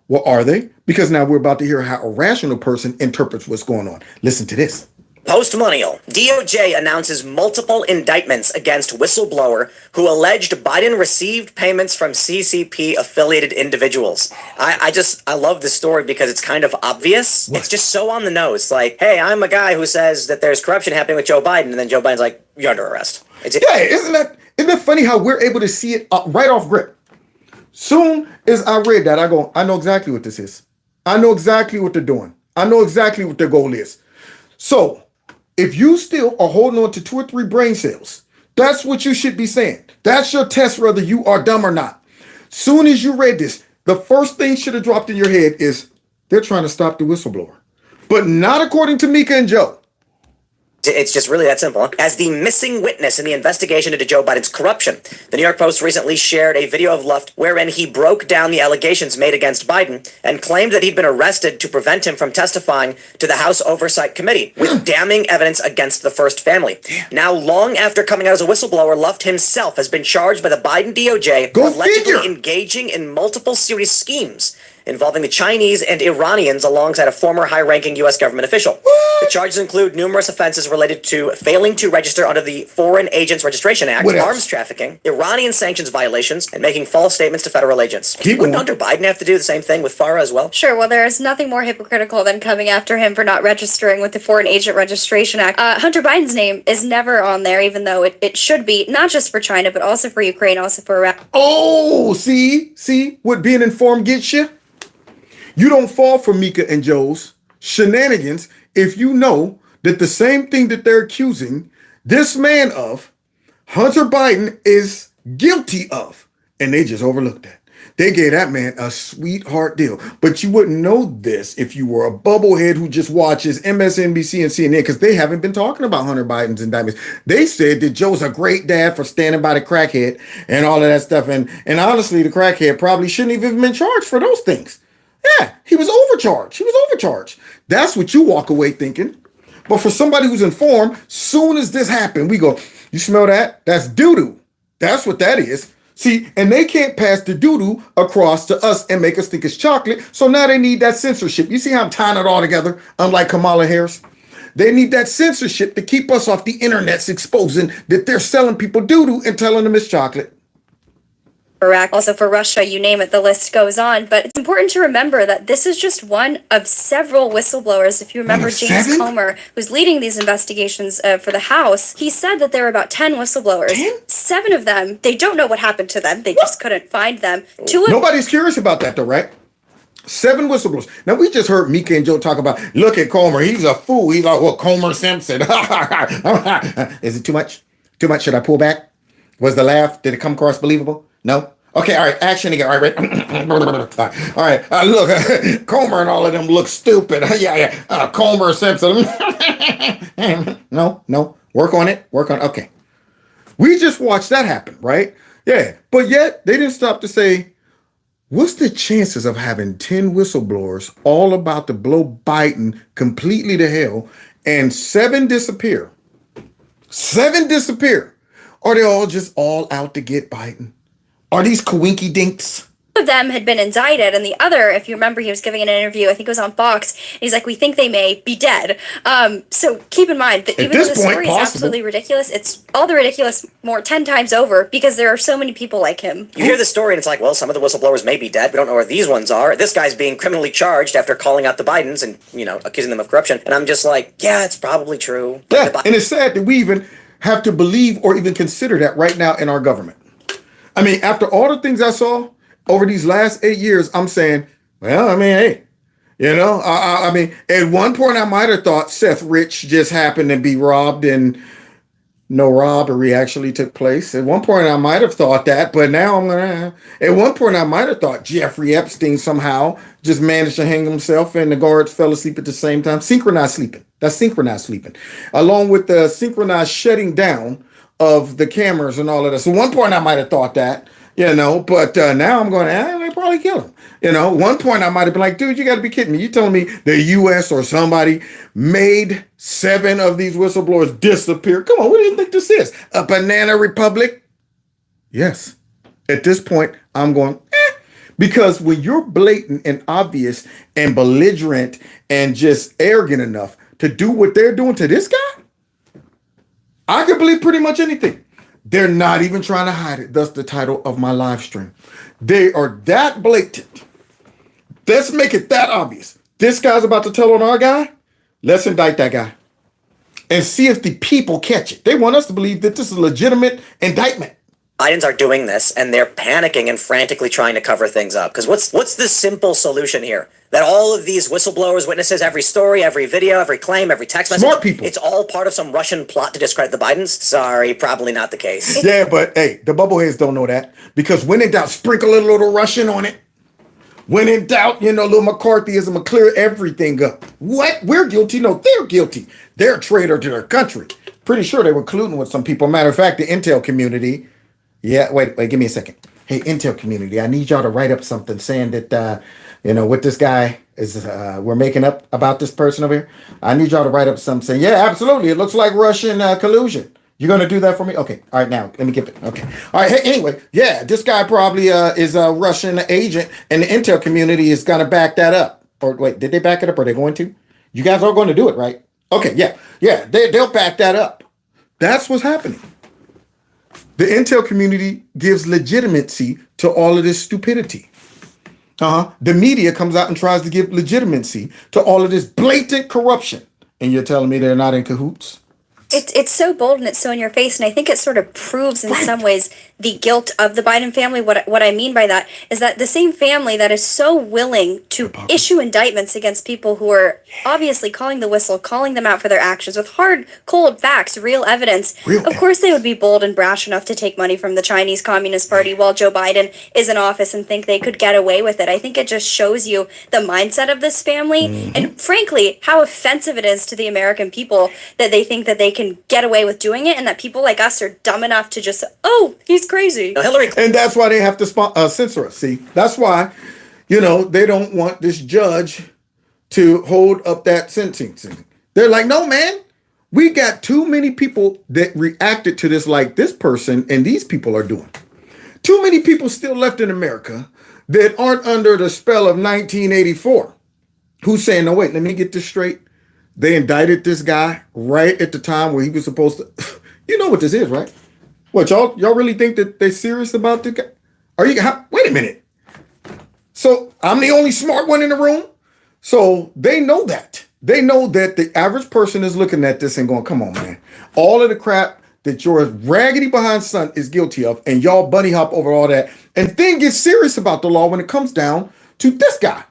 Well, are they? Because now we're about to hear how a rational person interprets what's going on. Listen to this. Post-millennial, DOJ announces multiple indictments against whistleblower who alleged Biden received payments from CCP-affiliated individuals. I love this story because it's kind of obvious. What? It's just so on the nose. Like, hey, I'm a guy who says that there's corruption happening with Joe Biden, and then Joe Biden's like, you're under arrest. Isn't that funny how we're able to see it right off grip? Soon as I read that, I go, I know exactly what this is. I know exactly what they're doing. I know exactly what their goal is. So, if you still are holding on to 2 or 3 brain cells, that's what you should be saying. That's your test whether you are dumb or not. Soon as you read this, the first thing should have dropped in your head is they're trying to stop the whistleblower. But not according to Mika and Joe. It's just really that simple. As the missing witness in the investigation into Joe Biden's corruption, the New York Post recently shared a video of Luft wherein he broke down the allegations made against Biden and claimed that he'd been arrested to prevent him from testifying to the House Oversight Committee with damning evidence against the First Family. Now, long after coming out as a whistleblower, Luft himself has been charged by the Biden DOJ for allegedly engaging in multiple serious schemes involving the Chinese and Iranians alongside a former high-ranking U.S. government official. The charges include numerous offenses related to failing to register under the Foreign Agents Registration Act, arms trafficking, Iranian sanctions violations, and making false statements to federal agents. Wouldn't Hunter Biden have to do the same thing with Farah as well? Sure, well, there's nothing more hypocritical than coming after him for not registering with the Foreign Agent Registration Act. Hunter Biden's name is never on there, even though it should be, not just for China, but also for Ukraine, also for Iraq. Oh, see what being informed gets you? You don't fall for Mika and Joe's shenanigans if you know that the same thing that they're accusing this man of, Hunter Biden is guilty of, and they just overlooked that. They gave that man a sweetheart deal. But you wouldn't know this if you were a bubblehead who just watches MSNBC and CNN, because they haven't been talking about Hunter Biden's indictments. They said that Joe's a great dad for standing by the crackhead and all of that stuff. And honestly, the crackhead probably shouldn't even been charged for those things. Yeah, he was overcharged. That's what you walk away thinking. But for somebody who's informed, soon as this happened, we go, you smell that? That's doo-doo. That's what that is. See, and they can't pass the doo-doo across to us and make us think it's chocolate. So now they need that censorship. You see how I'm tying it all together, unlike Kamala Harris? They need that censorship to keep us off the internets exposing that they're selling people doo-doo and telling them it's chocolate. Iraq, also for Russia, you name it, the list goes on. But it's important to remember that this is just one of several whistleblowers. If you remember James Comer, who's leading these investigations for the House, he said that there were about 10 whistleblowers. 7 of them, they don't know what happened to them. They just couldn't find them. Nobody's curious about that though, right? 7 whistleblowers. Now, we just heard Mika and Joe talk about, look at Comer. He's a fool. He's like, well, Comer Simpson. Is it too much? Too much? Should I pull back? Was the laugh? Did it come across believable? No? Okay, all right. Action again. All right, all right. Look, Comer and all of them look stupid. Yeah. Comer Simpson. No. Work on it. Okay. We just watched that happen, right? Yeah. But yet, they didn't stop to say, what's the chances of having 10 whistleblowers all about to blow Biden completely to hell and 7 disappear? 7 disappear. Are they all just all out to get Biden? Are these coinky dinks? Of them had been indicted, and the other, if you remember, he was giving an interview, I think it was on Fox, and he's like, we think they may be dead. So keep in mind that even though the story is absolutely ridiculous, it's all the ridiculous more 10 times over because there are so many people like him. You hear the story and it's like, well, some of the whistleblowers may be dead. We don't know where these ones are. This guy's being criminally charged after calling out the Bidens and, accusing them of corruption. And I'm just like, yeah, it's probably true. Yeah, and it's sad that we even have to believe or even consider that right now in our government. I mean, after all the things I saw over these last 8 years, I'm saying, well, I mean, hey, I mean, at one point I might have thought Seth Rich just happened to be robbed and no robbery actually took place. At one point I might have thought that, but now at one point I might have thought Jeffrey Epstein somehow just managed to hang himself and the guards fell asleep at the same time. Synchronized sleeping. That's synchronized sleeping. Along with the synchronized shutting down of the cameras and all of that. So one point I might have thought that, but now I'm going, they probably kill him. One point I might have been like, dude, you got to be kidding me. You telling me the U.S. or somebody made 7 of these whistleblowers disappear? Come on, what do you think this is? A banana republic? Yes. At this point, I'm going, because when you're blatant and obvious and belligerent and just arrogant enough to do what they're doing to this guy, I can believe pretty much anything. They're not even trying to hide it. That's the title of my live stream. They are that blatant. Let's make it that obvious. This guy's about to tell on our guy. Let's indict that guy and see if the people catch it. They want us to believe that this is a legitimate indictment. Bidens are doing this and they're panicking and frantically trying to cover things up. Because what's the simple solution here? That all of these whistleblowers, witnesses, every story, every video, every claim, every text message, smart people. It's all part of some Russian plot to discredit the Bidens? Sorry, probably not the case. Yeah, but hey, the bubbleheads don't know that. Because when in doubt, sprinkle a little Russian on it. When in doubt, little McCarthyism will clear everything up. What? We're guilty? No, they're guilty. They're a traitor to their country. Pretty sure they were colluding with some people. Matter of fact, the intel community. Yeah, wait, give me a second. Hey, intel community, I need y'all to write up something saying that, what this guy is, we're making up about this person over here. I need y'all to write up something saying, yeah, absolutely. It looks like Russian collusion. You're going to do that for me? Okay. All right, now, let me get it. Okay. All right, hey, anyway, yeah, this guy probably is a Russian agent, and the intel community is going to back that up. Or wait, did they back it up? Or are they going to? You guys are going to do it, right? Okay, yeah, they'll back that up. That's what's happening. The intel community gives legitimacy to all of this stupidity. The media comes out and tries to give legitimacy to all of this blatant corruption. And you're telling me they're not in cahoots? It's so bold and it's so in your face, and I think it sort of proves in some ways the guilt of the Biden family. What I mean by that is that the same family that is so willing to issue indictments against people who are obviously calling the whistle, calling them out for their actions with hard, cold facts, real evidence. Of course they would be bold and brash enough to take money from the Chinese Communist Party while Joe Biden is in office and think they could get away with it. I think it just shows you the mindset of this family and frankly how offensive it is to the American people that they think that they can get away with doing it and that people like us are dumb enough to just, he's crazy. And that's why they have to censor us. See, that's why, they don't want this judge to hold up that sentencing. They're like, no, man, we got too many people that reacted to this like this person and these people are doing. Too many people still left in America that aren't under the spell of 1984 who's saying, no, wait, let me get this straight. They indicted this guy right at the time where he was supposed to. You know what this is, right? What, y'all really think that they're serious about the guy? Wait a minute. So I'm the only smart one in the room? So they know that. They know that the average person is looking at this and going, come on, man. All of the crap that your raggedy behind son is guilty of, and y'all bunny hop over all that, and then get serious about the law when it comes down to this guy.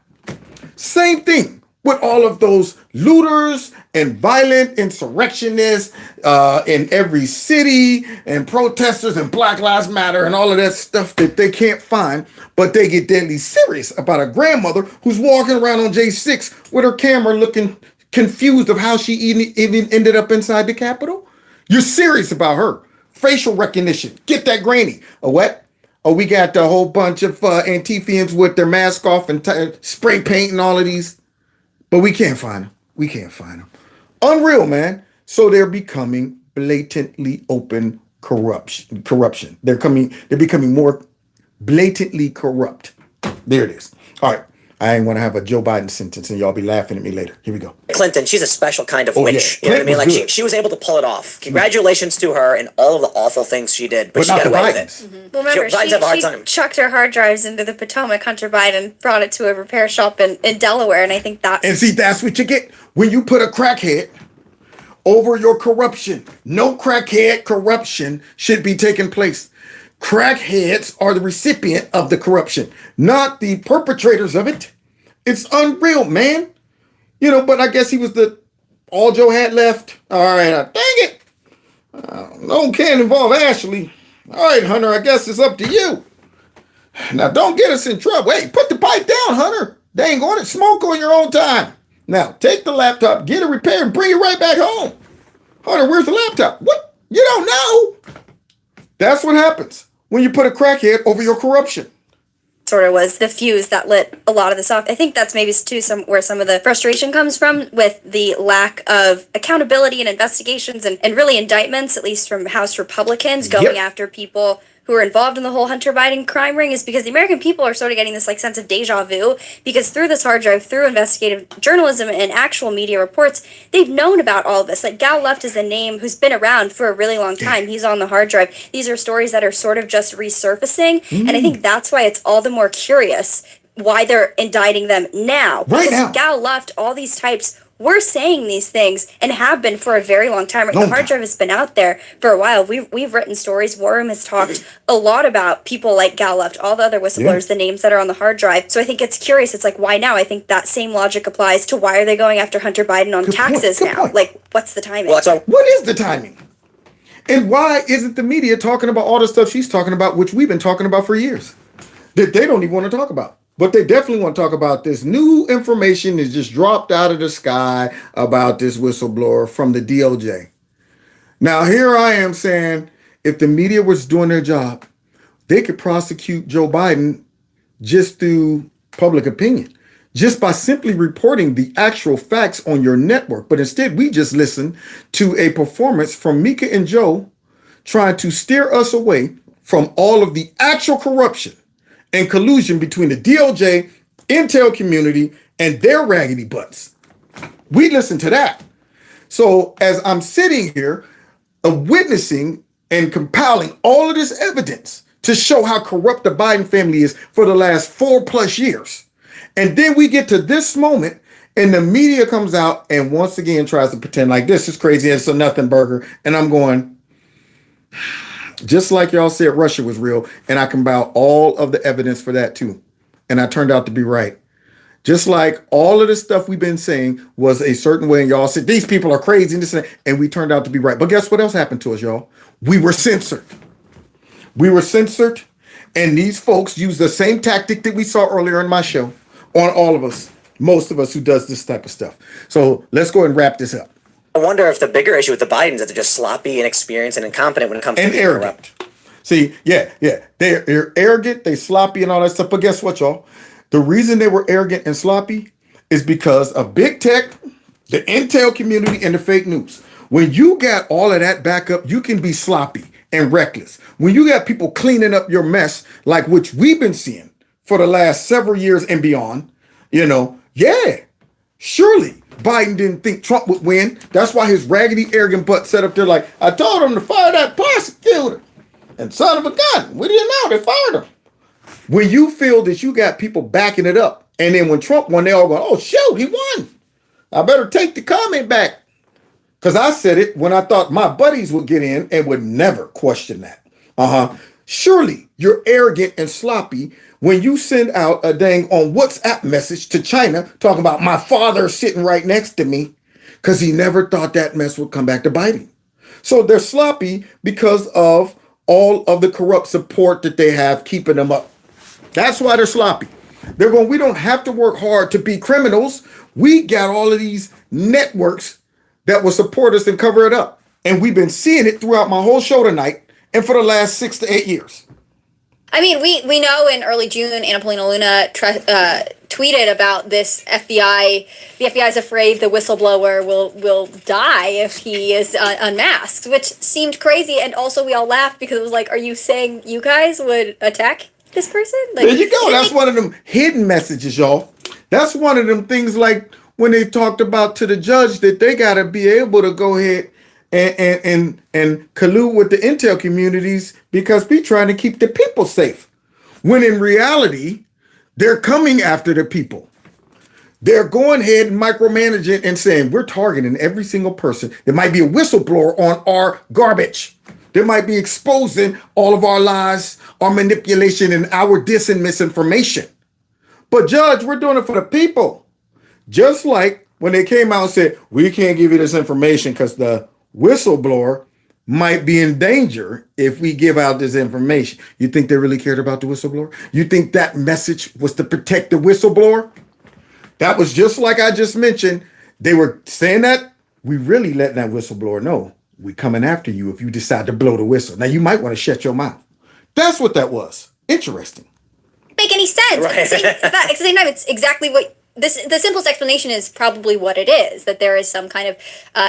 Same thing with all of those looters and violent insurrectionists in every city and protesters and Black Lives Matter and all of that stuff that they can't find, but they get deadly serious about a grandmother who's walking around on J6 with her camera looking confused of how she even ended up inside the Capitol. You're serious about her. Facial recognition. Get that granny. A what? Oh, we got a whole bunch of Antifians with their mask off and spray paint and all of these. But we can't find them. We can't find them. Unreal, man. So they're becoming blatantly open corruption. They're becoming more blatantly corrupt. There it is. All right. I ain't want to have a Joe Biden sentence and y'all be laughing at me later. Here we go. Clinton, she's a special kind of witch. Yeah. You know what I mean? Like she was able to pull it off. Congratulations to her and all of the awful things she did, but she got away with it. Mm-hmm. Well, remember, she chucked her hard drives into the Potomac. Hunter Biden brought it to a repair shop in Delaware, and I think that's... And see, that's what you get when you put a crackhead over your corruption. No crackhead corruption should be taking place. Crackheads are the recipient of the corruption, not the perpetrators of it. It's unreal, man. You know, but I guess he was all Joe had left. All right, dang it. No can't involve Ashley. All right, Hunter, I guess it's up to you. Now, don't get us in trouble. Hey, put the pipe down, Hunter. Dang on it. Smoke on your own time. Now, take the laptop, get it repaired, and bring it right back home. Hunter, where's the laptop? What? You don't know? That's what happens when you put a crackhead over your corruption. Sort of was the fuse that lit a lot of this off. I think that's maybe too where some of the frustration comes from with the lack of accountability and investigations and really indictments, at least from House Republicans, going after people who are involved in the whole Hunter Biden crime ring, is because the American people are sort of getting this like sense of deja vu, because through this hard drive, through investigative journalism and actual media reports, they've known about all of this. Like Gal Luft is a name who's been around for a really long time. He's on the hard drive. These are stories that are sort of just resurfacing. And I think that's why it's all the more curious why they're indicting them now. Right now. Gal Luft, all these types were saying these things and have been for a very long time. The hard drive has been out there for a while. We've written stories. War Room has talked a lot about people like Gal Luft, all the other whistleblowers, the names that are on the hard drive. So I think it's curious. It's like, why now? I think that same logic applies to why are they going after Hunter Biden on taxes now? Point. Like, what's the timing? What is the timing? And why isn't the media talking about all the stuff she's talking about, which we've been talking about for years, that they don't even want to talk about? But they definitely want to talk about this new information that just dropped out of the sky about this whistleblower from the DOJ. Now, here I am saying, if the media was doing their job, they could prosecute Joe Biden just through public opinion, just by simply reporting the actual facts on your network. But instead, we just listen to a performance from Mika and Joe trying to steer us away from all of the actual corruption and collusion between the DOJ, intel community, and their raggedy butts. We listen to that. So as I'm sitting here, witnessing and compiling all of this evidence to show how corrupt the Biden family is for the last 4+ years. And then we get to this moment and the media comes out and once again tries to pretend like this is crazy and it's a nothing burger. And I'm going, just like y'all said Russia was real, and I compiled all of the evidence for that too. And I turned out to be right. Just like all of the stuff we've been saying was a certain way, and y'all said these people are crazy, and we turned out to be right. But guess what else happened to us, y'all? We were censored. We were censored, and these folks used the same tactic that we saw earlier in my show on all of us, most of us who does this type of stuff. So let's go ahead and wrap this up. I wonder if the bigger issue with the Bidens is that they're just sloppy, inexperienced, and incompetent when it comes to being arrogant. See, yeah. They're arrogant, they sloppy and all that stuff. But guess what, y'all? The reason they were arrogant and sloppy is because of big tech, the intel community, and the fake news. When you got all of that backup, you can be sloppy and reckless. When you got people cleaning up your mess, like which we've been seeing for the last several years and beyond, surely Biden didn't think Trump would win. That's why his raggedy, arrogant butt sat up there like, I told him to fire that prosecutor. And son of a gun, what do you know? They fired him. When you feel that you got people backing it up, and then when Trump won, they all go, oh, shoot, he won. I better take the comment back. Because I said it when I thought my buddies would get in and would never question that. Surely you're arrogant and sloppy when you send out a dang on WhatsApp message to China talking about my father sitting right next to me because he never thought that mess would come back to bite him. So they're sloppy because of all of the corrupt support that they have keeping them up. That's why they're sloppy. They're going, we don't have to work hard to be criminals. We got all of these networks that will support us and cover it up. And we've been seeing it throughout my whole show tonight and for the last 6 to 8 years. I mean, we know in early June, Anna Paulina Luna tweeted about this FBI. The FBI is afraid the whistleblower will die if he is unmasked, which seemed crazy. And also we all laughed because it was like, are you saying you guys would attack this person? Like, there you go. That's one of them hidden messages, y'all. That's one of them things like when they talked about to the judge that they got to be able to go ahead and collude with the intel communities because we trying to keep the people safe. When in reality, they're coming after the people. They're going ahead and micromanaging and saying, we're targeting every single person. There might be a whistleblower on our garbage. They might be exposing all of our lies, our manipulation, and our dis and misinformation. But Judge, we're doing it for the people. Just like when they came out and said, we can't give you this information because the whistleblower might be in danger if we give out this information. You think they really cared about the whistleblower? You think that message was to protect the whistleblower? That was just like I just mentioned. They were saying that we really letting that whistleblower know we coming after you if you decide to blow the whistle. Now you might want to shut your mouth. That's what that was. Interesting. Make any sense. Right. At the same time, it's exactly what the simplest explanation is probably what it is, that there is some kind of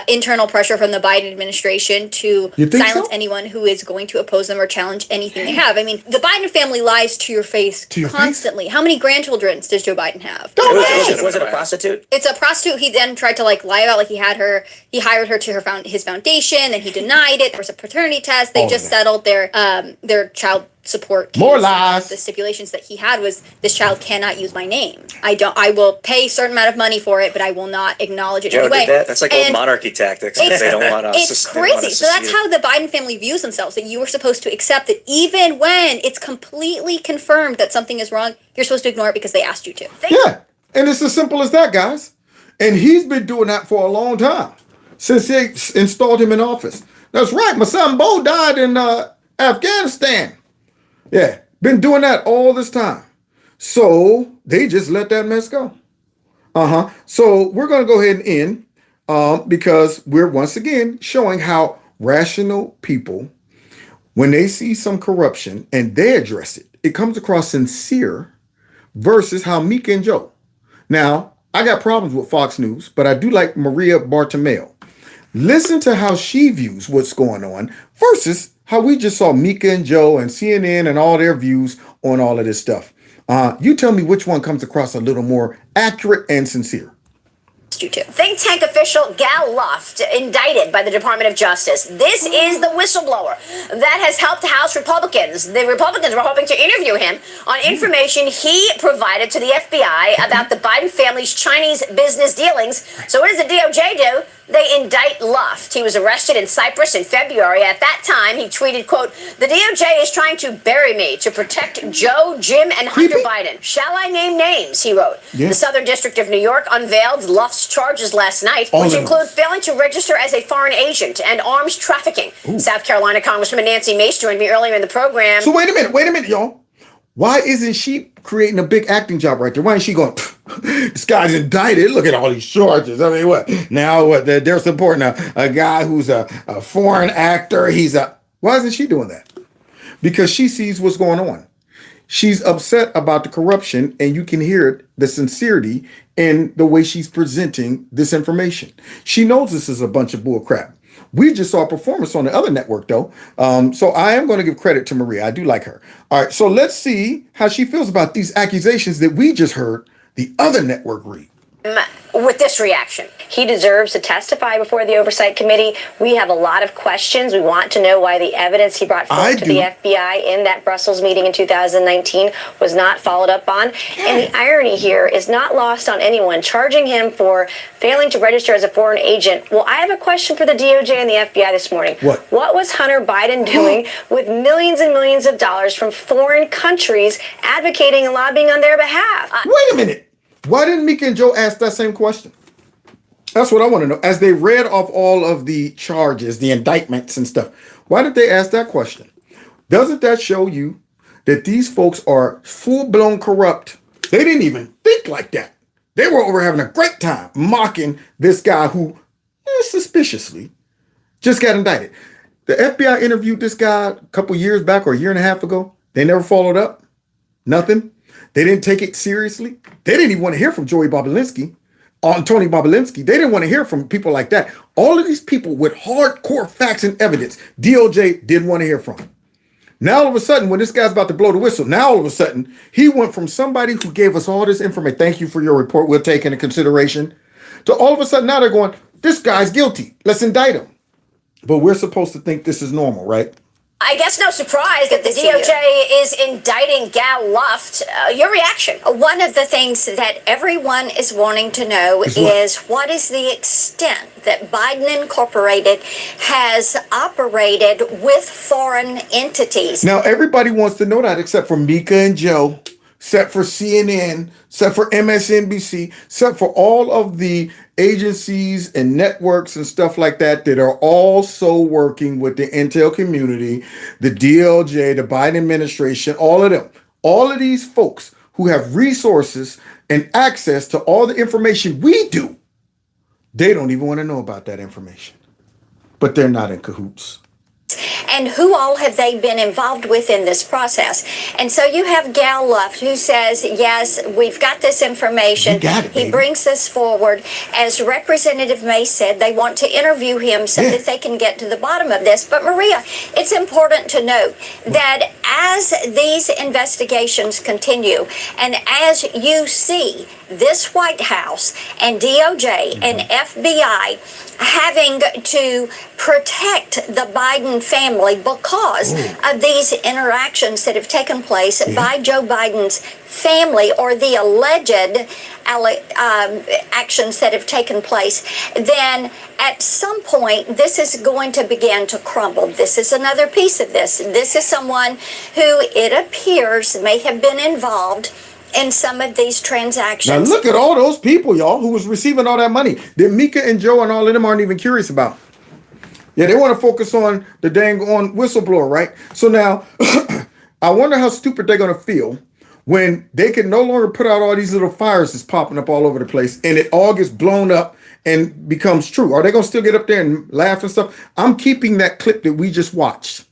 internal pressure from the Biden administration to silence anyone who is going to oppose them or challenge anything they have. I mean, the Biden family lies to your face constantly. How many grandchildren does Joe Biden have? Was it a prostitute? It's a prostitute. He then tried to lie about he hired her to his foundation, then he denied it. There was a paternity test. They just settled their child support case. More lies. The stipulations that he had was this child cannot use my name. I will pay a certain amount of money for it, but I will not acknowledge it Joe anyway. did that. That's like old monarchy tactics. They don't want us. It's crazy. So that's how the Biden family views themselves, that you are supposed to accept that even when it's completely confirmed that something is wrong, you're supposed to ignore it because they asked you to. Yeah. And it's as simple as that, guys. And he's been doing that for a long time since they installed him in office. That's right. My son Bo died in Afghanistan. Yeah, been doing that all this time. So they just let that mess go. So we're going to go ahead and end because we're once again showing how rational people, when they see some corruption and they address it, it comes across sincere versus how Meek and Joe. Now, I got problems with Fox News, but I do like Maria Bartimaeus. Listen to how she views what's going on versus how we just saw Mika and Joe and CNN and all their views on all of this stuff. You tell me which one comes across a little more accurate and sincere. Think tank official Gal Luft indicted by the Department of Justice. This is the whistleblower that has helped House Republicans. The Republicans were hoping to interview him on information he provided to the FBI about the Biden family's Chinese business dealings. So what does the DOJ do? They indict Luft. He was arrested in Cyprus in February. At that time, he tweeted, quote, "The DOJ is trying to bury me to protect Joe, Jim, and Hunter Biden. Shall I name names?" he wrote. The Southern District of New York unveiled Luft's charges last night, which include failing to register as a foreign agent and arms trafficking. South Carolina Congresswoman Nancy Mace joined me earlier in the program. So wait a minute, y'all. Why isn't she creating a big acting job right there? Why isn't she going, this guy's indicted, look at all these charges. I mean, what? Now what? They're supporting a guy who's a foreign actor. Why isn't she doing that? Because she sees what's going on. She's upset about the corruption, and you can hear it, the sincerity in the way she's presenting this information. She knows this is a bunch of bull crap. We just saw a performance on the other network, though. So I am going to give credit to Maria. I do like her. All right, so let's see how she feels about these accusations that we just heard the other network read. with this reaction? He deserves to testify before the Oversight Committee. We have a lot of questions. We want to know why the evidence he brought forward to the FBI in that Brussels meeting in 2019 was not followed up on. And the irony here is not lost on anyone. Charging him for failing to register as a foreign agent. Well, I have a question for the DOJ and the FBI this morning. What was Hunter Biden doing with millions and millions of dollars from foreign countries advocating and lobbying on their behalf? Wait a minute. Why didn't Mika and Joe ask that same question? That's what I want to know. As they read off all of the charges, the indictments and stuff, why did they ask that question? Doesn't that show you that these folks are full-blown corrupt? They didn't even think like that. They were over having a great time mocking this guy who suspiciously just got indicted. The FBI interviewed this guy a couple years back or a year and a half ago. They never followed up. Nothing. They didn't take it seriously. They didn't even want to hear from Tony Bobulinski. They didn't want to hear from people like that. All of these people with hardcore facts and evidence, DOJ didn't want to hear from. Now, all of a sudden, when this guy's about to blow the whistle, now all of a sudden, he went from somebody who gave us all this information, thank you for your report, we'll take into consideration, to all of a sudden now they're going, this guy's guilty. Let's indict him. But we're supposed to think this is normal, right? I guess no surprise that the DOJ is indicting Gal Luft. Your reaction? One of the things that everyone is wanting to know is what is the extent that Biden Incorporated has operated with foreign entities. Now, everybody wants to know that except for Mika and Joe, except for CNN, except for MSNBC, except for all of the agencies and networks and stuff like that that are also working with the intel community, the DOJ, the Biden administration, all of them. All of these folks who have resources and access to all the information we do, they don't even want to know about that information. But they're not in cahoots. And who all have they been involved with in this process? And so you have Gal Luft who says, yes, we've got this information. He brings this forward. As Representative May said, they want to interview him so that they can get to the bottom of this. But Maria, it's important to note that as these investigations continue and as you see this White House and DOJ and FBI having to protect the Biden family because of these interactions that have taken place by Joe Biden's family or the alleged actions that have taken place, then at some point this is going to begin to crumble. This is another piece of this. This is someone who it appears may have been involved in some of these transactions. Now look at all those people, y'all, who was receiving all that money that Mika and Joe and all of them aren't even curious about. Yeah, they want to focus on the dang on whistleblower, right? So now, I wonder how stupid they're going to feel when they can no longer put out all these little fires that's popping up all over the place and it all gets blown up and becomes true. Are they going to still get up there and laugh and stuff? I'm keeping that clip that we just watched.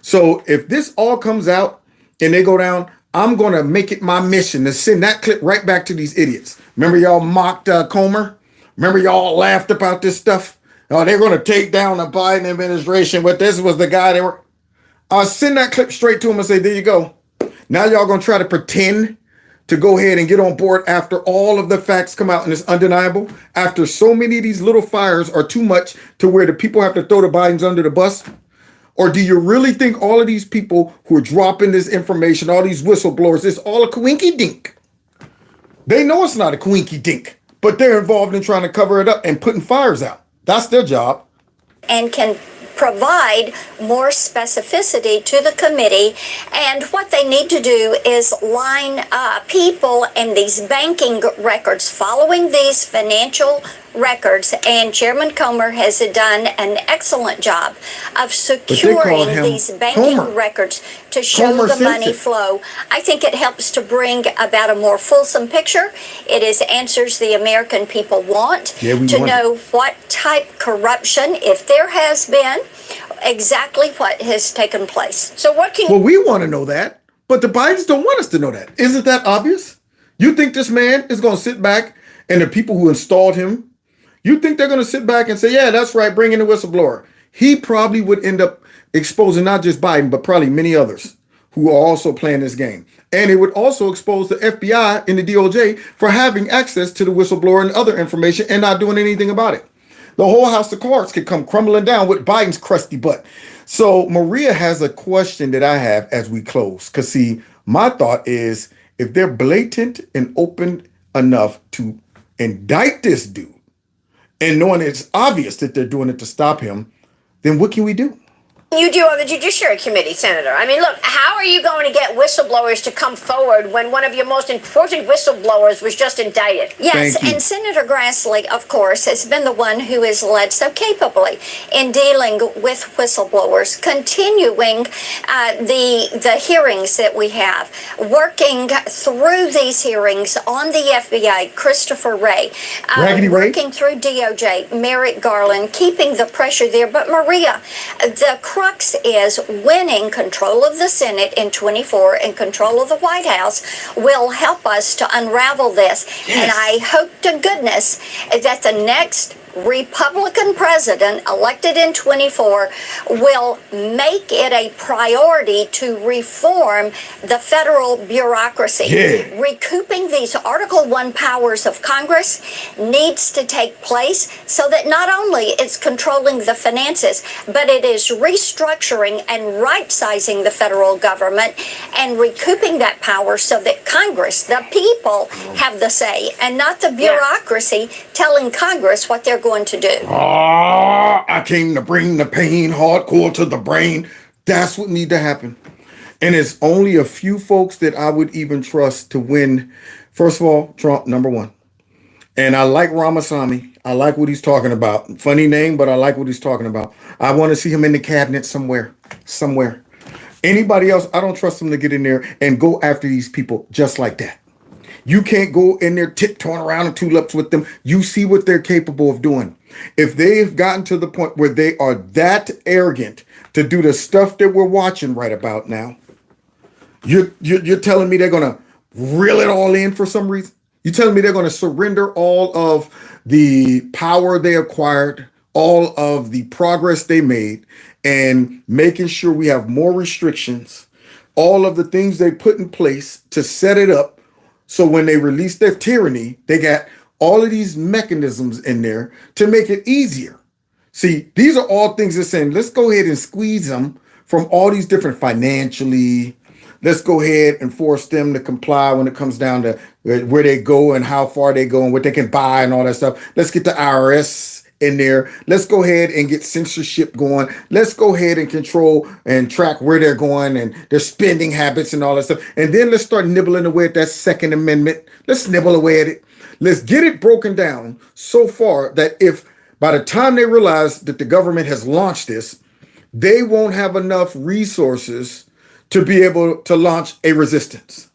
So if this all comes out and they go down, I'm going to make it my mission to send that clip right back to these idiots. Remember y'all mocked Comer? Remember y'all laughed about this stuff? Oh, they're going to take down the Biden administration, but this was the guy they were. I'll send that clip straight to him and say, there you go. Now y'all going to try to pretend to go ahead and get on board after all of the facts come out and it's undeniable. After so many of these little fires are too much to where the people have to throw the Bidens under the bus. Or do you really think all of these people who are dropping this information, all these whistleblowers, it's all a coinky dink? They know it's not a coinky dink, but they're involved in trying to cover it up and putting fires out. That's their job. And can provide more specificity to the committee. And what they need to do is line up people and these banking records, following these financial records. And Chairman Comer has done an excellent job of securing these banking records to show the money flow. I think it helps to bring about a more fulsome picture. It is answers the American people want to know what type corruption, if there has been, exactly what has taken place. So what can Well, we want to know that, but the Bidens don't want us to know that. Isn't that obvious? You think this man is going to sit back and the people who installed him, you think they're going to sit back and say, yeah, that's right, bring in the whistleblower. He probably would end up exposing not just Biden, but probably many others who are also playing this game. And it would also expose the FBI and the DOJ for having access to the whistleblower and other information and not doing anything about it. The whole house of cards could come crumbling down with Biden's crusty butt. So Maria has a question that I have as we close. Because see, my thought is if they're blatant and open enough to indict this dude, and knowing it's obvious that they're doing it to stop him, then what can we do? You do on the Judiciary Committee, Senator. I mean, look, how are you going to get whistleblowers to come forward when one of your most important whistleblowers was just indicted? Yes, and Senator Grassley, of course, has been the one who has led so capably in dealing with whistleblowers, continuing the hearings that we have, working through these hearings on the FBI, Christopher Wray, working through DOJ, Merrick Garland, keeping the pressure there. But Maria, the crux is winning control of the Senate in 24 and control of the White House will help us to unravel this. Yes. And I hope to goodness that the next Republican president elected in 24 will make it a priority to reform the federal bureaucracy. Yeah. Recouping these Article 1 powers of Congress needs to take place so that not only it's controlling the finances, but it is restructuring and right-sizing the federal government and recouping that power so that Congress, the people, have the say and not the bureaucracy telling Congress what they're going to do. I came to bring the pain hardcore to the brain. That's what need to happen. And it's only a few folks that I would even trust to win. First of all, Trump, number one. And I like Ramaswamy. I like what he's talking about. Funny name, but I like what he's talking about. I want to see him in the cabinet somewhere. Anybody else, I don't trust them to get in there and go after these people just like that. You can't go in there tiptoeing around and tulips with them. You see what they're capable of doing. If they've gotten to the point where they are that arrogant to do the stuff that we're watching right about now, you're telling me they're going to reel it all in for some reason? You're telling me they're going to surrender all of the power they acquired, all of the progress they made, and making sure we have more restrictions, all of the things they put in place to set it up so when they release their tyranny, they got all of these mechanisms in there to make it easier. See, these are all things that saying, let's go ahead and squeeze them from all these different financially. Let's go ahead and force them to comply when it comes down to where they go and how far they go and what they can buy and all that stuff. Let's get the IRS in there. Let's go ahead and get censorship going. Let's go ahead and control and track where they're going and their spending habits and all that stuff. And then let's start nibbling away at that Second Amendment. Let's nibble away at it. Let's get it broken down so far that if by the time they realize that the government has launched this, they won't have enough resources to be able to launch a resistance.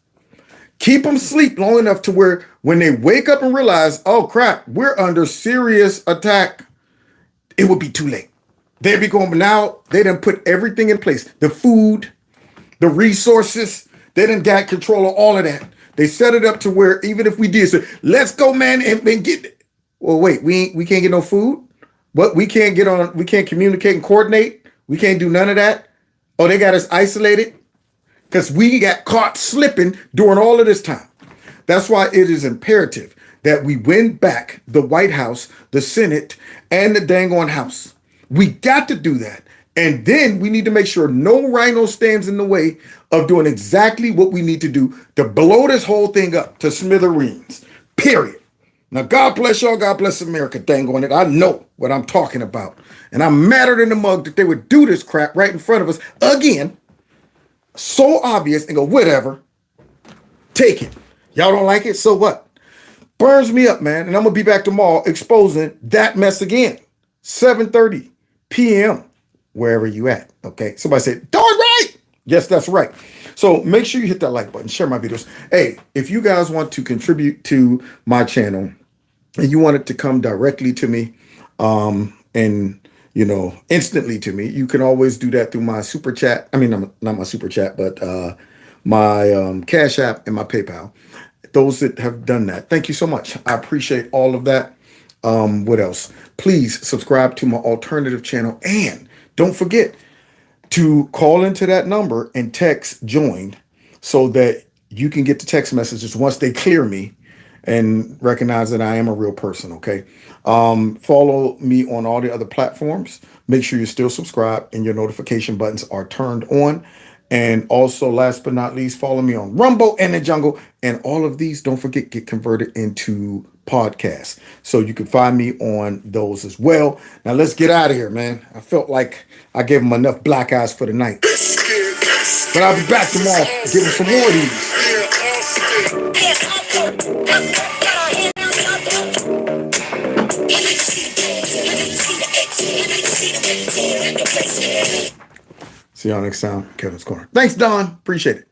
Keep them asleep long enough to where when they wake up and realize, oh crap, we're under serious attack, it would be too late. They'd be going, now they done put everything in place. The food, the resources, they done got control of all of that. They set it up to where even if we did say, let's go, man, and get it. Well, wait, we can't get no food? What? We can't communicate and coordinate? We can't do none of that? Oh, they got us isolated? Because we got caught slipping during all of this time. That's why it is imperative that we win back the White House, the Senate, and the dang on House. We got to do that. And then we need to make sure no rhino stands in the way of doing exactly what we need to do to blow this whole thing up to smithereens. Period. Now, God bless y'all. God bless America. Dang on it. I know what I'm talking about. And I'm madder than the mug that they would do this crap right in front of us again. So obvious and go, whatever. Take it. Y'all don't like it? So what? Burns me up, man. And I'm going to be back tomorrow exposing that mess again. 7:30 p.m. wherever you at. Okay. Somebody said, darn right. Yes, that's right. So make sure you hit that like button. Share my videos. Hey, if you guys want to contribute to my channel and you want it to come directly to me, and instantly to me, you can always do that through my super chat. I mean, not my super chat, but my Cash App and my PayPal. Those that have done that, thank you so much. I appreciate all of that. What else? Please subscribe to my alternative channel. And don't forget to call into that number and text join so that you can get the text messages once they clear me and recognize that I am a real person. Okay. Follow me on all the other platforms. Make sure you're still subscribed and your notification buttons are turned on. And also, last but not least, follow me on Rumble and the Jungle. And all of these, don't forget, get converted into podcasts. So you can find me on those as well. Now let's get out of here, man. I felt like I gave them enough black eyes for the night. But I'll be back tomorrow giving some more of these. See y'all next time. Kevin's Corner. Thanks, Don. Appreciate it.